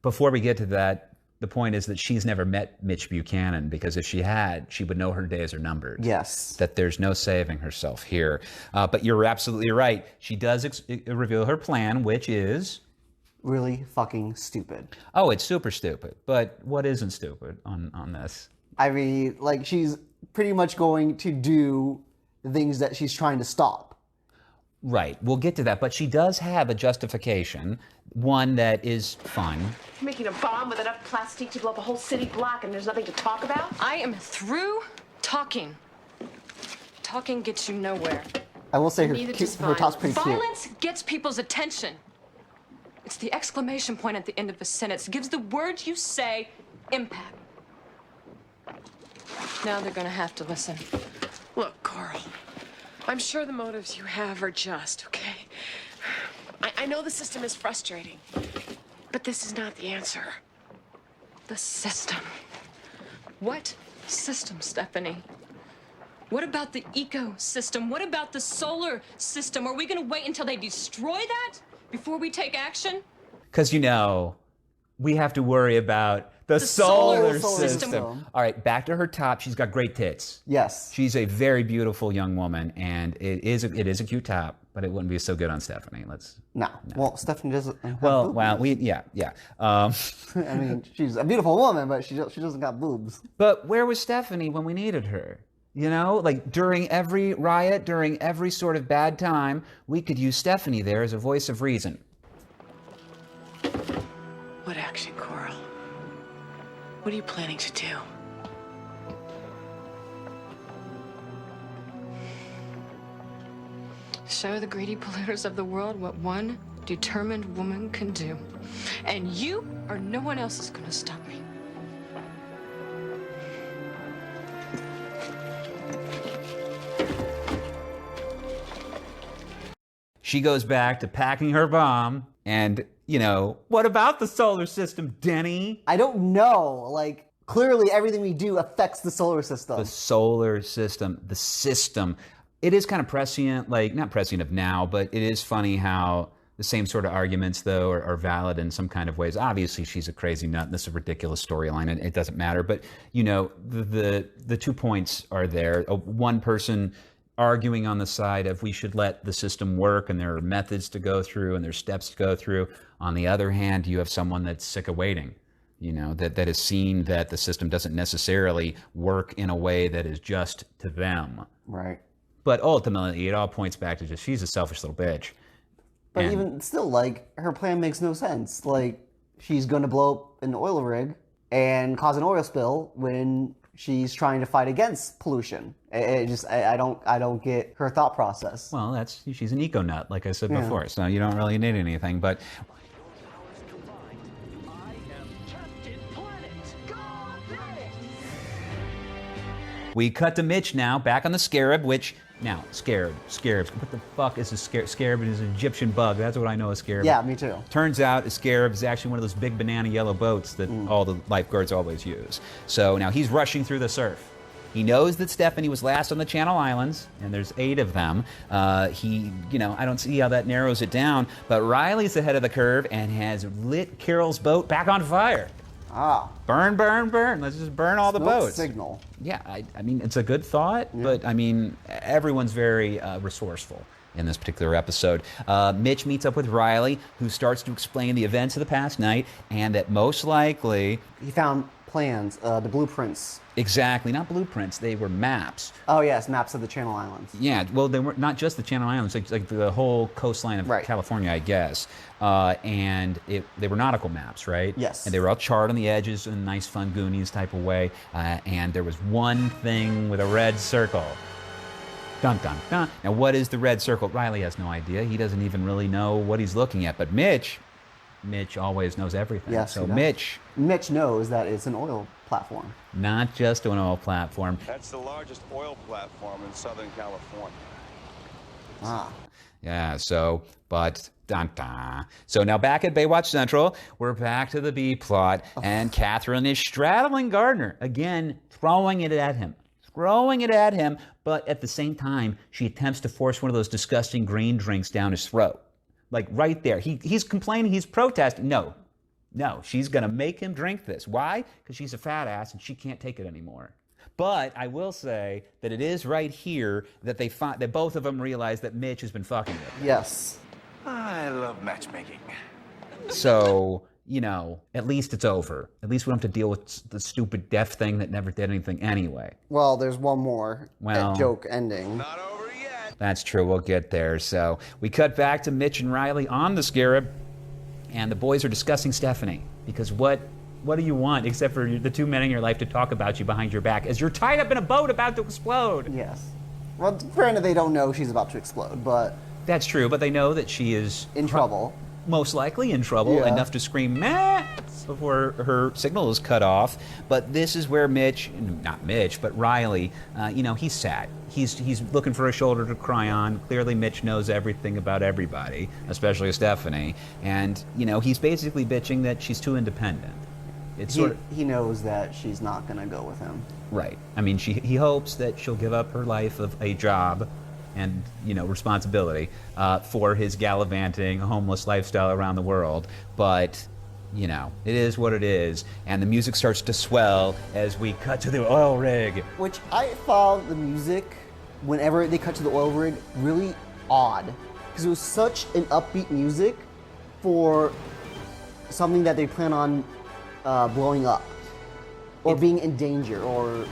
before we get to that, the point is that she's never met Mitch Buchanan, because if she had, she would know her days are numbered. Yes. That there's no saving herself here. But you're absolutely right. She does reveal her plan, which is... really fucking stupid. Oh, it's super stupid. But what isn't stupid on this? She's pretty much going to do the things that she's trying to stop. Right. We'll get to that. But she does have a justification, one that is fun. Making a bomb with enough plastic to blow up a whole city block and there's nothing to talk about? I am through talking. Talking gets you nowhere. I will say her top's pretty cute. Violence gets people's attention. It's the exclamation point at the end of a sentence. It gives the words you say impact. Now they're gonna have to listen. Look, Carl, I'm sure the motives you have are just, okay? I know the system is frustrating, but this is not the answer. The system. What system, Stephanie? What about the ecosystem? What about the solar system? Are we gonna wait until they destroy that before we take action? Because, we have to worry about the solar system. All right, back to her top. She's got great tits. Yes. She's a very beautiful young woman, and it is a cute top, but it wouldn't be so good on Stephanie. No. Well, Stephanie doesn't. Yeah. She's a beautiful woman, but she doesn't got boobs. But where was Stephanie when we needed her? During every riot, during every sort of bad time, we could use Stephanie there as a voice of reason. What action, Coral? What are you planning to do? Show the greedy polluters of the world what one determined woman can do. And you or no one else is gonna stop me. She goes back to packing her bomb, and, what about the solar system, Denny? I don't know. Clearly everything we do affects the solar system. The solar system, the system. It is kind of prescient, not prescient of now, but it is funny how the same sort of arguments, though, are valid in some kind of ways. Obviously, she's a crazy nut, and this is a ridiculous storyline, and it doesn't matter. But, the 2 points are there. One person arguing on the side of we should let the system work, and there are methods to go through, and there's steps to go through. On the other hand, you have someone that's sick of waiting, that has seen that the system doesn't necessarily work in a way that is just to them. Right. But ultimately, it all points back to just she's a selfish little bitch. But even still, her plan makes no sense. She's going to blow up an oil rig and cause an oil spill when she's trying to fight against pollution. I don't get her thought process. Well, she's an eco nut, like I said before. So you don't really need anything. But we cut to Mitch now, back on the Scarab, which now scarabs. What the fuck is a scarab? Scarab is an Egyptian bug. That's what I know a scarab. Yeah, me too. Turns out a scarab is actually one of those big banana yellow boats that all the lifeguards always use. So now he's rushing through the surf. He knows that Stephanie was last on the Channel Islands, and there's 8 of them. I don't see how that narrows it down, but Riley's ahead of the curve and has lit Carol's boat back on fire. Ah. Burn, burn, burn. Let's just burn all the Smoke boats. signal. Yeah, I mean, it's a good thought, but I mean, everyone's very resourceful in this particular episode. Mitch meets up with Riley, who starts to explain the events of the past night, and that most likely... He found plans, the blueprints. Exactly, not blueprints, they were maps. Oh yes, maps of the Channel Islands. Yeah, well, they were not just the Channel Islands, like the whole coastline of California, I guess. And they were nautical maps, right? Yes. And they were all charred on the edges in a nice, fun Goonies type of way. And there was one thing with a red circle. Dun, dun, dun. Now, what is the red circle? Riley has no idea. He doesn't even really know what he's looking at. But Mitch always knows everything. Yes, so he does. Mitch knows that it's an oil platform. Not just an oil platform. That's the largest oil platform in Southern California. Ah. Yeah, so, but, dun, dun. So now back at Baywatch Central, we're back to the B plot, and Catherine is straddling Gardner, again, throwing it at him, but at the same time, she attempts to force one of those disgusting green drinks down his throat. Like right there. He's complaining, he's protesting. No, she's going to make him drink this. Why? Because she's a fat ass and she can't take it anymore. But I will say that it is right here that that both of them realize that Mitch has been fucking with them. Yes. I love matchmaking. So, at least it's over. At least we don't have to deal with the stupid deaf thing that never did anything anyway. Well, there's one more joke ending. Not over yet. That's true. We'll get there. So we cut back to Mitch and Riley on the Scarab, and the boys are discussing Stephanie. Because what do you want except for the 2 men in your life to talk about you behind your back as you're tied up in a boat about to explode? Yes. Well, granted, they don't know she's about to explode, but... That's true, but they know that she is... in trouble. Most likely in trouble, enough to scream, "Meh!" before her signal is cut off. But this is where Riley, he's sad. He's looking for a shoulder to cry on. Clearly Mitch knows everything about everybody, especially Stephanie. And, he's basically bitching that she's too independent. He knows that she's not going to go with him. Right. I mean, he hopes that she'll give up her life of a job and responsibility for his gallivanting, homeless lifestyle around the world. But, it is what it is. And the music starts to swell as we cut to the oil rig. Which I found the music, whenever they cut to the oil rig, really odd. Because it was such an upbeat music for something that they plan on blowing up. Or being in danger or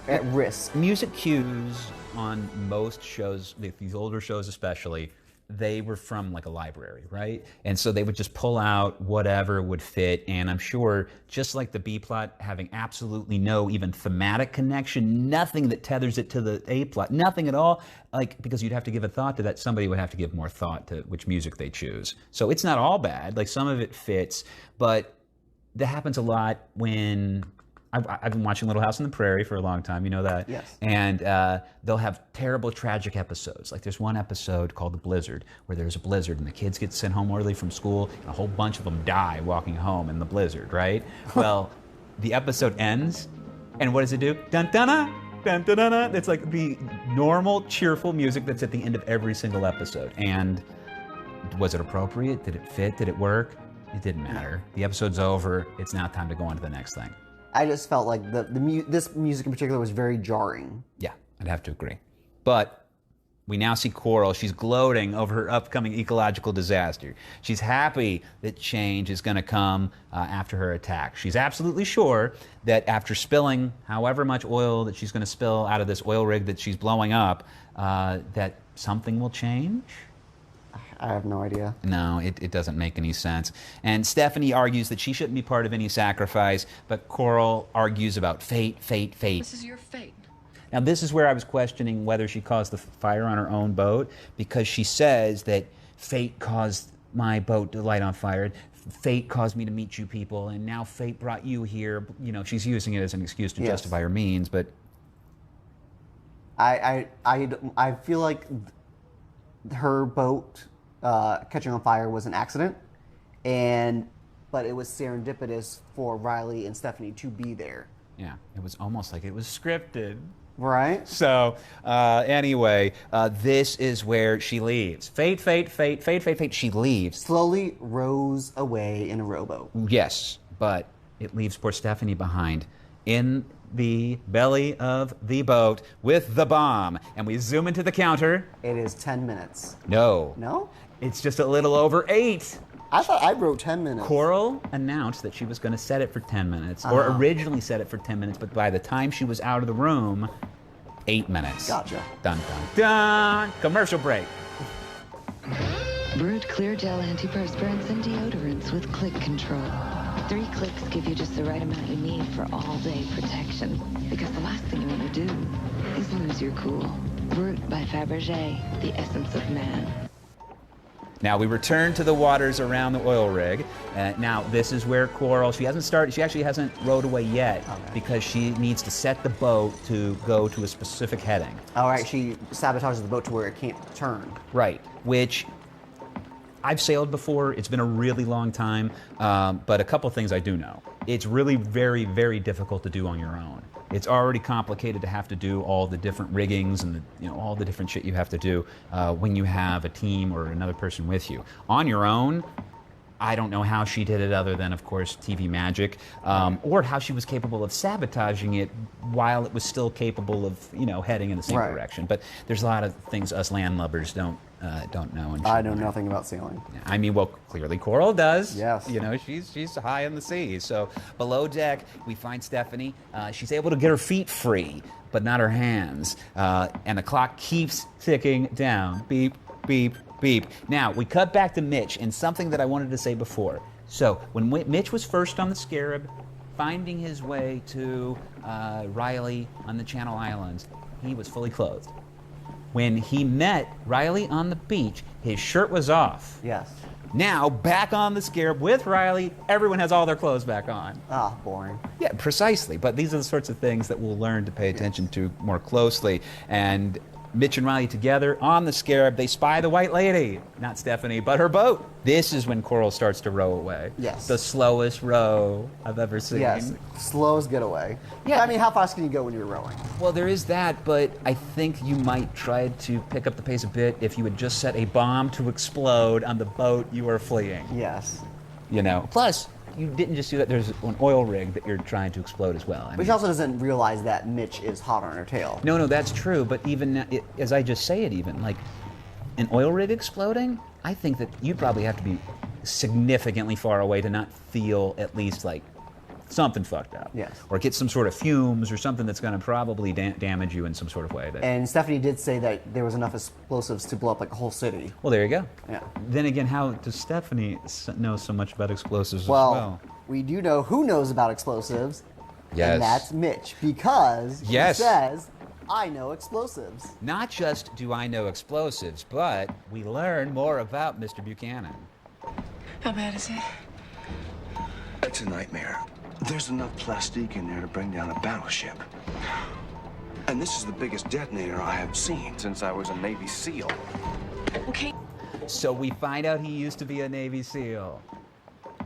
at risk. Music cues on most shows, these older shows especially, they were from like a library, right? And so they would just pull out whatever would fit. And I'm sure, just like the B plot having absolutely no even thematic connection, nothing that tethers it to the A plot, nothing at all, because you'd have to give a thought to that. Somebody would have to give more thought to which music they choose. So it's not all bad. Like, some of it fits, but that happens a lot when... I've been watching Little House on the Prairie for a long time, you know that? Yes. And they'll have terrible, tragic episodes. Like, there's one episode called The Blizzard, where there's a blizzard and the kids get sent home early from school, and a whole bunch of them die walking home in the blizzard, right? Well, the episode ends, and what does it do? Dun-dun-na, dun-dun-dun-na. It's like the normal, cheerful music that's at the end of every single episode. And was it appropriate? Did it fit? Did it work? It didn't matter. The episode's over. It's now time to go on to the next thing. I just felt like this music in particular was very jarring. Yeah, I'd have to agree. But we now see Coral. She's gloating over her upcoming ecological disaster. She's happy that change is going to come after her attack. She's absolutely sure that after spilling however much oil that she's going to spill out of this oil rig that she's blowing up, that something will change. I have no idea. No, it doesn't make any sense. And Stephanie argues that she shouldn't be part of any sacrifice, but Coral argues about fate. This is your fate. Now, this is where I was questioning whether she caused the fire on her own boat, because she says that fate caused my boat to light on fire. Fate caused me to meet you people, and now fate brought you here. She's using it as an excuse to justify her means, but... I feel like her boat catching on fire was an accident, but it was serendipitous for Riley and Stephanie to be there Yeah, it was almost like it was scripted. Right. So, anyway, this is where she leaves. Fate, she leaves. Slowly rows away in a rowboat. Yes, but it leaves poor Stephanie behind in the belly of the boat with the bomb. And we zoom into the counter. It is 10 minutes. No. No? It's just a little over 8. I thought I wrote 10 minutes. Coral announced that she was going to set it for 10 minutes, or originally set it for 10 minutes, but by the time she was out of the room, 8 minutes. Gotcha. Dun, dun, dun. Commercial break. Brood Clear Gel Antiperspirants and Deodorants with click control. 3 clicks give you just the right amount you need for all-day protection. Because the last thing you want to do is lose your cool. Brut by Fabergé, the essence of man. Now we return to the waters around the oil rig. Now this is where Coral, she actually hasn't rowed away yet because she needs to set the boat to go to a specific heading. All right, she sabotages the boat to where it can't turn. Right, which I've sailed before. It's been a really long time, but a couple things I do know. It's really very, very difficult to do on your own. It's already complicated to have to do all the different riggings and all the different shit you have to do when you have a team or another person with you. On your own, I don't know how she did it other than, of course, TV magic, or how she was capable of sabotaging it while it was still capable of, heading in the same direction. But there's a lot of things us landlubbers don't know. And I know nothing about sailing. I mean, well, clearly Coral does. Yes. She's high in the sea. So below deck, we find Stephanie. She's able to get her feet free, but not her hands. And the clock keeps ticking down. Beep, beep, beep. Now, we cut back to Mitch, and something that I wanted to say before. So when Mitch was first on the Scarab, finding his way to Riley on the Channel Islands, he was fully clothed. When he met Riley on the beach, his shirt was off. Yes. Now, back on the Scarab with Riley, everyone has all their clothes back on. Ah, boring. Yeah, precisely. But these are the sorts of things that we'll learn to pay attention to more closely. And Mitch and Riley together on the Scarab, they spy the White Lady. Not Stephanie, but her boat. This is when Coral starts to row away. Yes. The slowest row I've ever seen. Yes, slowest getaway. Yeah. I mean, how fast can you go when you're rowing? Well, there is that, but I think you might try to pick up the pace a bit if you had just set a bomb to explode on the boat you are fleeing. Yes. Plus, you didn't just do that. There's an oil rig that you're trying to explode as well. But she also doesn't realize that Mitch is hot on her tail. No, that's true. But even as I just say it, even like an oil rig exploding, I think that you'd probably have to be significantly far away to not feel at least like something fucked up. Yes. Or get some sort of fumes or something that's going to probably damage you in some sort of way. And Stephanie did say that there was enough explosives to blow up like a whole city. Well, there you go. Yeah. Then again, how does Stephanie know so much about explosives as well? We do know who knows about explosives. Yes. And that's Mitch, because he says, I know explosives. Not just do I know explosives, but we learn more about Mr. Buchanan. How bad is it? It's a nightmare. There's enough plastique in there to bring down a battleship. And this is the biggest detonator I have seen since I was a Navy SEAL. Okay. So we find out he used to be a Navy SEAL.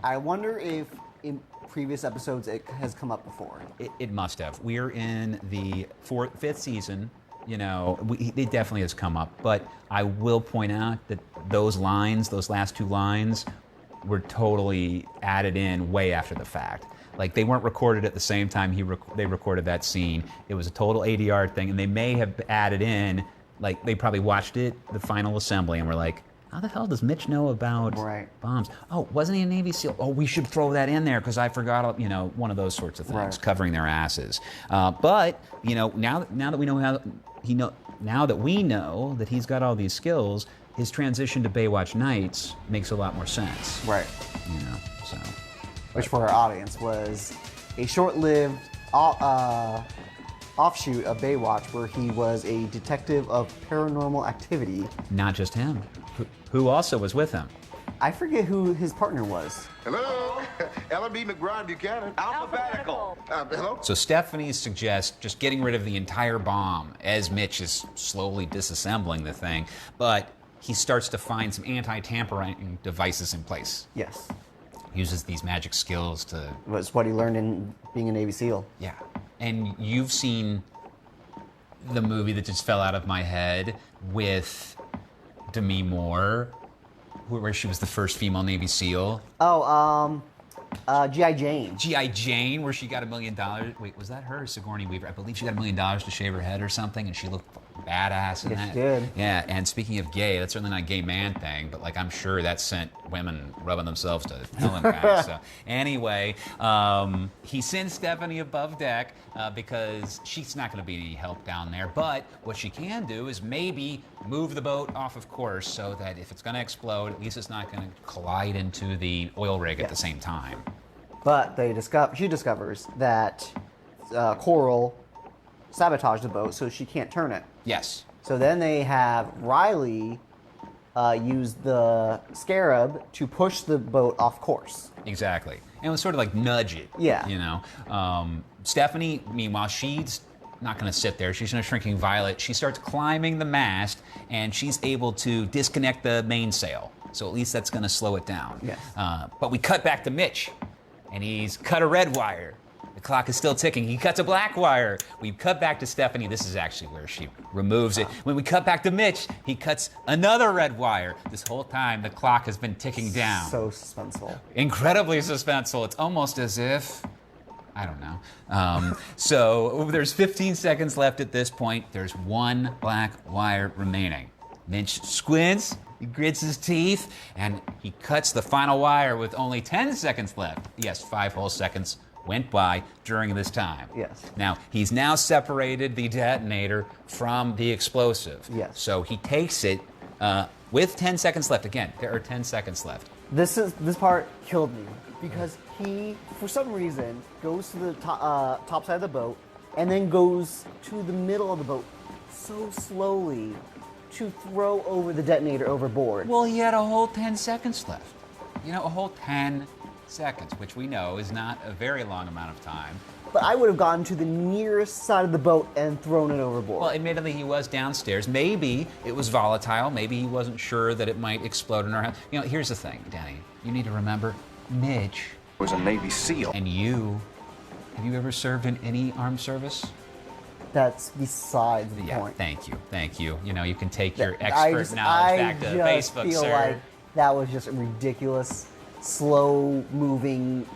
I wonder if in previous episodes it has come up before. It must have. We're in the 5th season. It definitely has come up. But I will point out that those last 2 lines, were totally added in way after the fact. Like, they weren't recorded at the same time they recorded that scene. It was a total ADR thing, and they may have added in, like, they probably watched the final assembly, and were like, how the hell does Mitch know about bombs? Oh, wasn't he a Navy SEAL? Oh, we should throw that in there because I forgot, one of those sorts of things, covering their asses. But, now that we know now that we know that he's got all these skills, his transition to Baywatch Nights makes a lot more sense. Right. So. Which for our audience was a short-lived offshoot of Baywatch where he was a detective of paranormal activity. Not just him. Who also was with him? I forget who his partner was. Hello? L&B McBride Buchanan. Alphabetical. Hello? So Stephanie suggests just getting rid of the entire bomb as Mitch is slowly disassembling the thing, but he starts to find some anti-tampering devices in place. Yes. uses these magic skills to... Was what he learned in being a Navy SEAL. Yeah. And you've seen the movie that just fell out of my head with Demi Moore, where she was the first female Navy SEAL. Oh, G.I. Jane. G.I. Jane, where she got $1 million. Wait, was that her or Sigourney Weaver? I believe she got $1 million to shave her head or something, and she looked badass in Yes, that. she did. Yeah, and speaking of gay, that's certainly not a gay man thing, but like I'm sure that sent women rubbing themselves to hell and back. So anyway, he sends Stephanie above deck because she's not going to be any help down there. But what she can do is maybe move the boat off of course so that if it's going to explode, at least it's not going to collide into the oil rig at the same time. But she discovers that Coral sabotaged the boat, so she can't turn it. Yes. So then they have Riley use the Scarab to push the boat off course. Exactly. And it was sort of like nudge it. Yeah. You know. Stephanie, meanwhile, she's not going to sit there. She's in a shrinking violet. She starts climbing the mast, and she's able to disconnect the mainsail. So at least that's going to slow it down. Yes. But we cut back to Mitch, and he's cut a red wire. The clock is still ticking. He cuts a black wire. We cut back to Stephanie. This is actually where she removes it. When we cut back to Mitch, he cuts another red wire. This whole time, the clock has been ticking down. So suspenseful. Incredibly suspenseful. It's almost as if, I don't know. So there's 15 seconds left at this point. There's one black wire remaining. Mitch squints, he grits his teeth, and he cuts the final wire with only 10 seconds left. Yes, 5 whole seconds went by during this time. Yes. Now, he's now separated the detonator from the explosive. Yes. So he takes it with 10 seconds left. Again, there are 10 seconds left. This part killed me because he, for some reason, goes to the top side of the boat and then goes to the middle of the boat so slowly to throw over the detonator overboard. Well, he had a whole 10 seconds left. You know, a whole 10 seconds, which we know is not a very long amount of time. But I would have gone to the nearest side of the boat and thrown it overboard. Well, admittedly, he was downstairs. Maybe it was volatile. Maybe he wasn't sure that it might explode in our house. You know, here's the thing, Danny. You need to remember, Mitch was a Navy SEAL. And have you ever served in any armed service? That's besides the point. Thank you. You know, you can take your expert knowledge back to Facebook, I feel sir. like that was just a ridiculous, slow-moving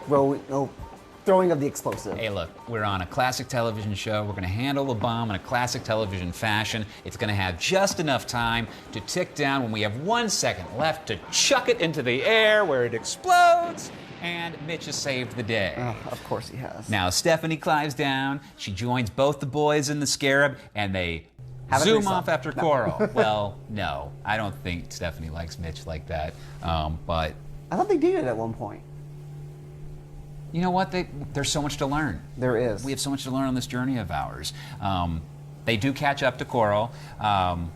throwing of the explosive. Hey, look, we're on a classic television show. We're going to handle the bomb in a classic television fashion. It's going to have just enough time to tick down when we have 1 second left to chuck it into the air where it explodes. And Mitch has saved the day. Of course he has. Now, Stephanie climbs down. She joins both the boys in the Scarab, and they zoom off after Coral. Well, no, I don't think Stephanie likes Mitch like that. But I thought they did at one point. You know what? There's so much to learn. There is. We have so much to learn on this journey of ours. They do catch up to Coral.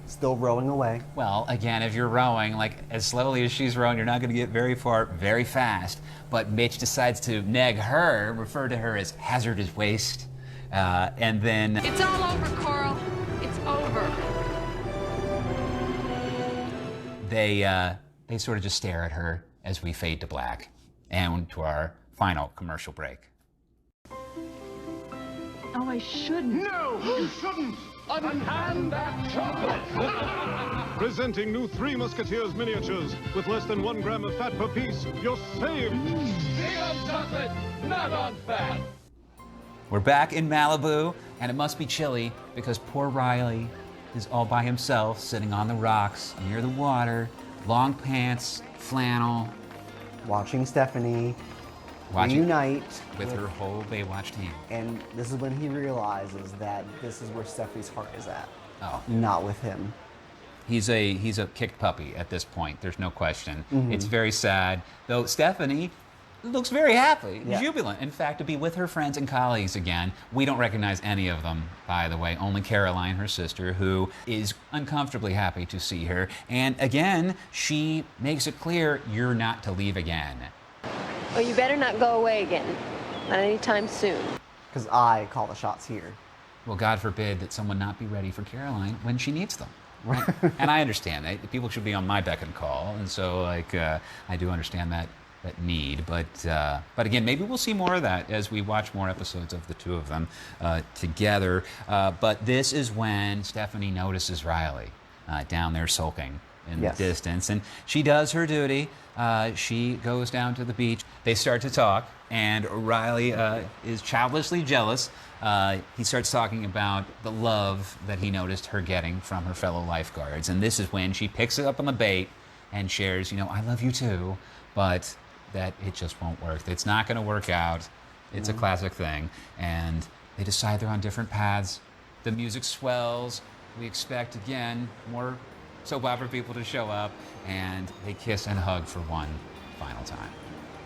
Still rowing away. Well, again, if you're rowing, like as slowly as she's rowing, you're not going to get very far very fast. But Mitch decides to neg her, refer to her as hazardous waste, and then... It's all over, Coral. It's over. They sort of just stare at her as we fade to black and to our final commercial break. Oh, I shouldn't. No, you shouldn't. Unhand that chocolate. Presenting new Three Musketeers miniatures with less than 1 gram of fat per piece. You're saved. Stay on chocolate, not on fat. We're back in Malibu, and it must be chilly because poor Riley is all by himself, sitting on the rocks near the water, long pants, flannel. Watching Stephanie reunite with her whole Baywatch team. And this is when he realizes that this is where Stephanie's heart is at. Oh. Not with him. He's a kicked puppy at this point, there's no question. Mm-hmm. It's very sad, though Stephanie looks very happy, Yeah. jubilant, in fact, to be with her friends and colleagues again. We don't recognize any of them, by the way, only Caroline, her sister, who is uncomfortably happy to see her. And again, she makes it clear, you're not to leave again. Oh, you better not go away again. Not anytime soon. Because I call the shots here. Well, God forbid that someone not be ready for Caroline when she needs them. And I understand that. People should be on my beck and call, and so, I do understand that need. But again, maybe we'll see more of that as we watch more episodes of the two of them together. But this is when Stephanie notices Riley down there sulking in the distance, and she does her duty. She goes down to the beach. They start to talk, and Riley is childishly jealous. He starts talking about the love that he noticed her getting from her fellow lifeguards, and this is when she picks it up on the bait and shares, you know, I love you too, but that it just won't work. It's not going to work out. It's a classic thing, and they decide they're on different paths. The music swells. We expect, again, more soap opera people to show up, and they kiss and hug for one final time.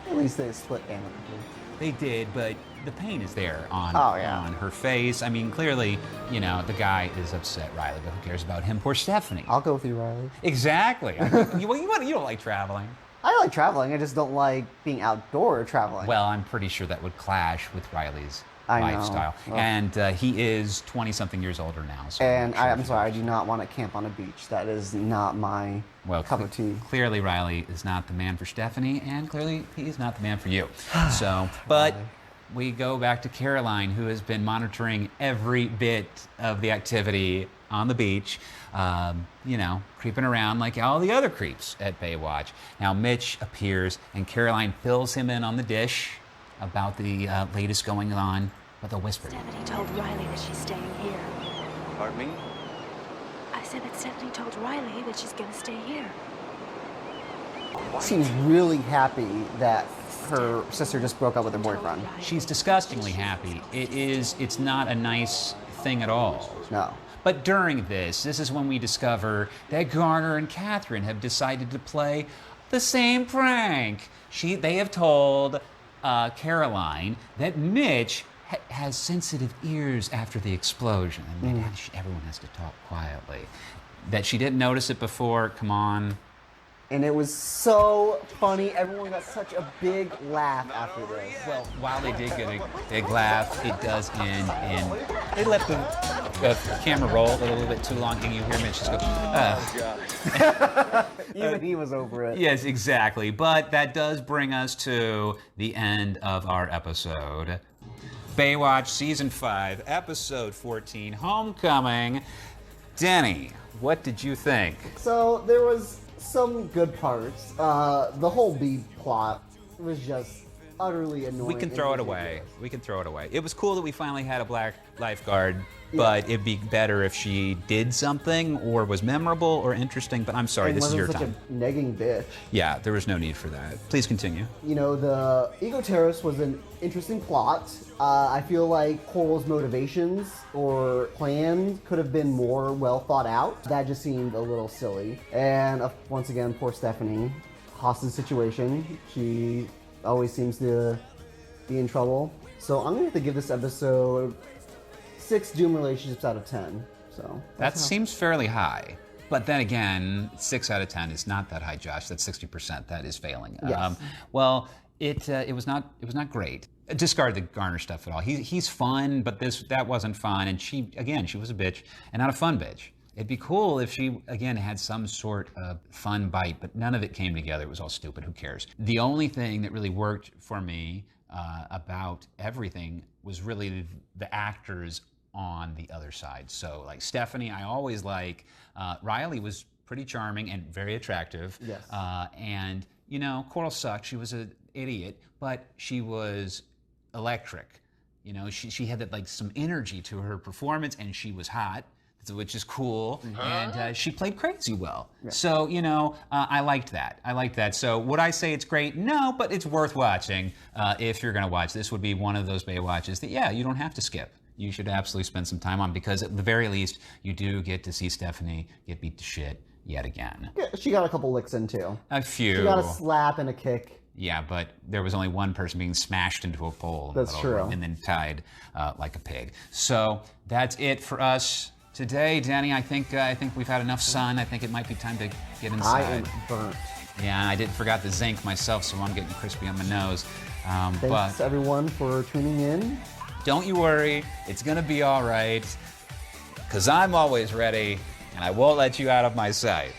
At least they split amicably. They did, but the pain is there on her face. I mean, clearly, you know, the guy is upset, Riley, but who cares about him? Poor Stephanie. I'll go with you, Riley. Exactly. You don't like traveling. I like traveling. I just don't like being outdoor traveling. Well, I'm pretty sure that would clash with Riley's lifestyle. Well, and he is 20-something years older now. So and I'm sorry, I do not want to camp on a beach. That is not my cup of tea. Clearly, Riley is not the man for Stephanie, and clearly he's not the man for you. So, but we go back to Caroline, who has been monitoring every bit of the activity on the beach, you know, creeping around like all the other creeps at Baywatch. Now Mitch appears, and Caroline fills him in on the dish about the latest going on, but they'll whisper. Stephanie told Riley that she's staying here. Pardon me? I said that Stephanie told Riley that she's gonna stay here. Seems really happy that her sister just broke up with her boyfriend. She's disgustingly happy. It's not a nice thing at all. No. But during this is when we discover that Garner and Catherine have decided to play the same prank. They have told Caroline that Mitch has sensitive ears after the explosion. And everyone has to talk quietly. That she didn't notice it before, come on. And it was so funny. Everyone got such a big laugh after this. Well, while they did get a big laugh, it does end in... They let the camera roll a little bit too long, and you hear Mitch just go, Even he was over it. Yes, exactly. But that does bring us to the end of our episode. Baywatch Season 5, Episode 14, Homecoming. Denny, what did you think? So there was some good parts. The whole B plot was just utterly annoying. We can throw it away. We can throw it away. It was cool that we finally had a black lifeguard, but it'd be better if she did something or was memorable or interesting, but I'm sorry, this is your time. Such a negging bitch. Yeah, there was no need for that. Please continue. You know, the Ego Terrace was an interesting plot. I feel like Coral's motivations or plan could have been more well thought out. That just seemed a little silly. And once again, poor Stephanie. Hostage situation. She always seems to be in trouble. So I'm going to have to give this episode 6 doomed relationships out of 10. So that seems fairly high. But then again, 6 out of 10 is not that high, Josh. That's 60%. That is failing. Yes. Well, it was not great. Discard the Garner stuff at all. He's fun, but that wasn't fun. And she was a bitch, and not a fun bitch. It'd be cool if she, again, had some sort of fun bite, but none of it came together. It was all stupid. Who cares? The only thing that really worked for me about everything was really the actors on the other side. So, like Stephanie, I always like. Riley was pretty charming and very attractive. Yes. And, you know, Coral sucked. She was an idiot, but she was electric. You know, she had that, like, some energy to her performance, and she was hot, which is cool, and she played crazy well. Yeah. So, you know, I liked that. So would I say it's great? No, but it's worth watching if you're going to watch. This would be one of those Baywatches that, you don't have to skip. You should absolutely spend some time on, because at the very least, you do get to see Stephanie get beat to shit yet again. Yeah, she got a couple licks in, too. A few. She got a slap and a kick. Yeah, but there was only one person being smashed into a pole. That's true. And then tied like a pig. So that's it for us today, Danny. I think we've had enough sun. I think it might be time to get inside. I am burnt. Yeah, I forgot the zinc myself, so I'm getting crispy on my nose. Thanks everyone for tuning in. Don't you worry, it's gonna be all right, because I'm always ready, and I won't let you out of my sight.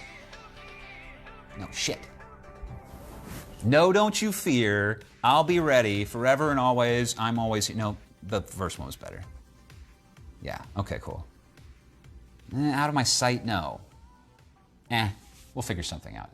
No, shit. No, don't you fear. I'll be ready forever and always. I'm always. No, the first one was better. Yeah. Okay. Cool. Out of my sight. No. We'll figure something out.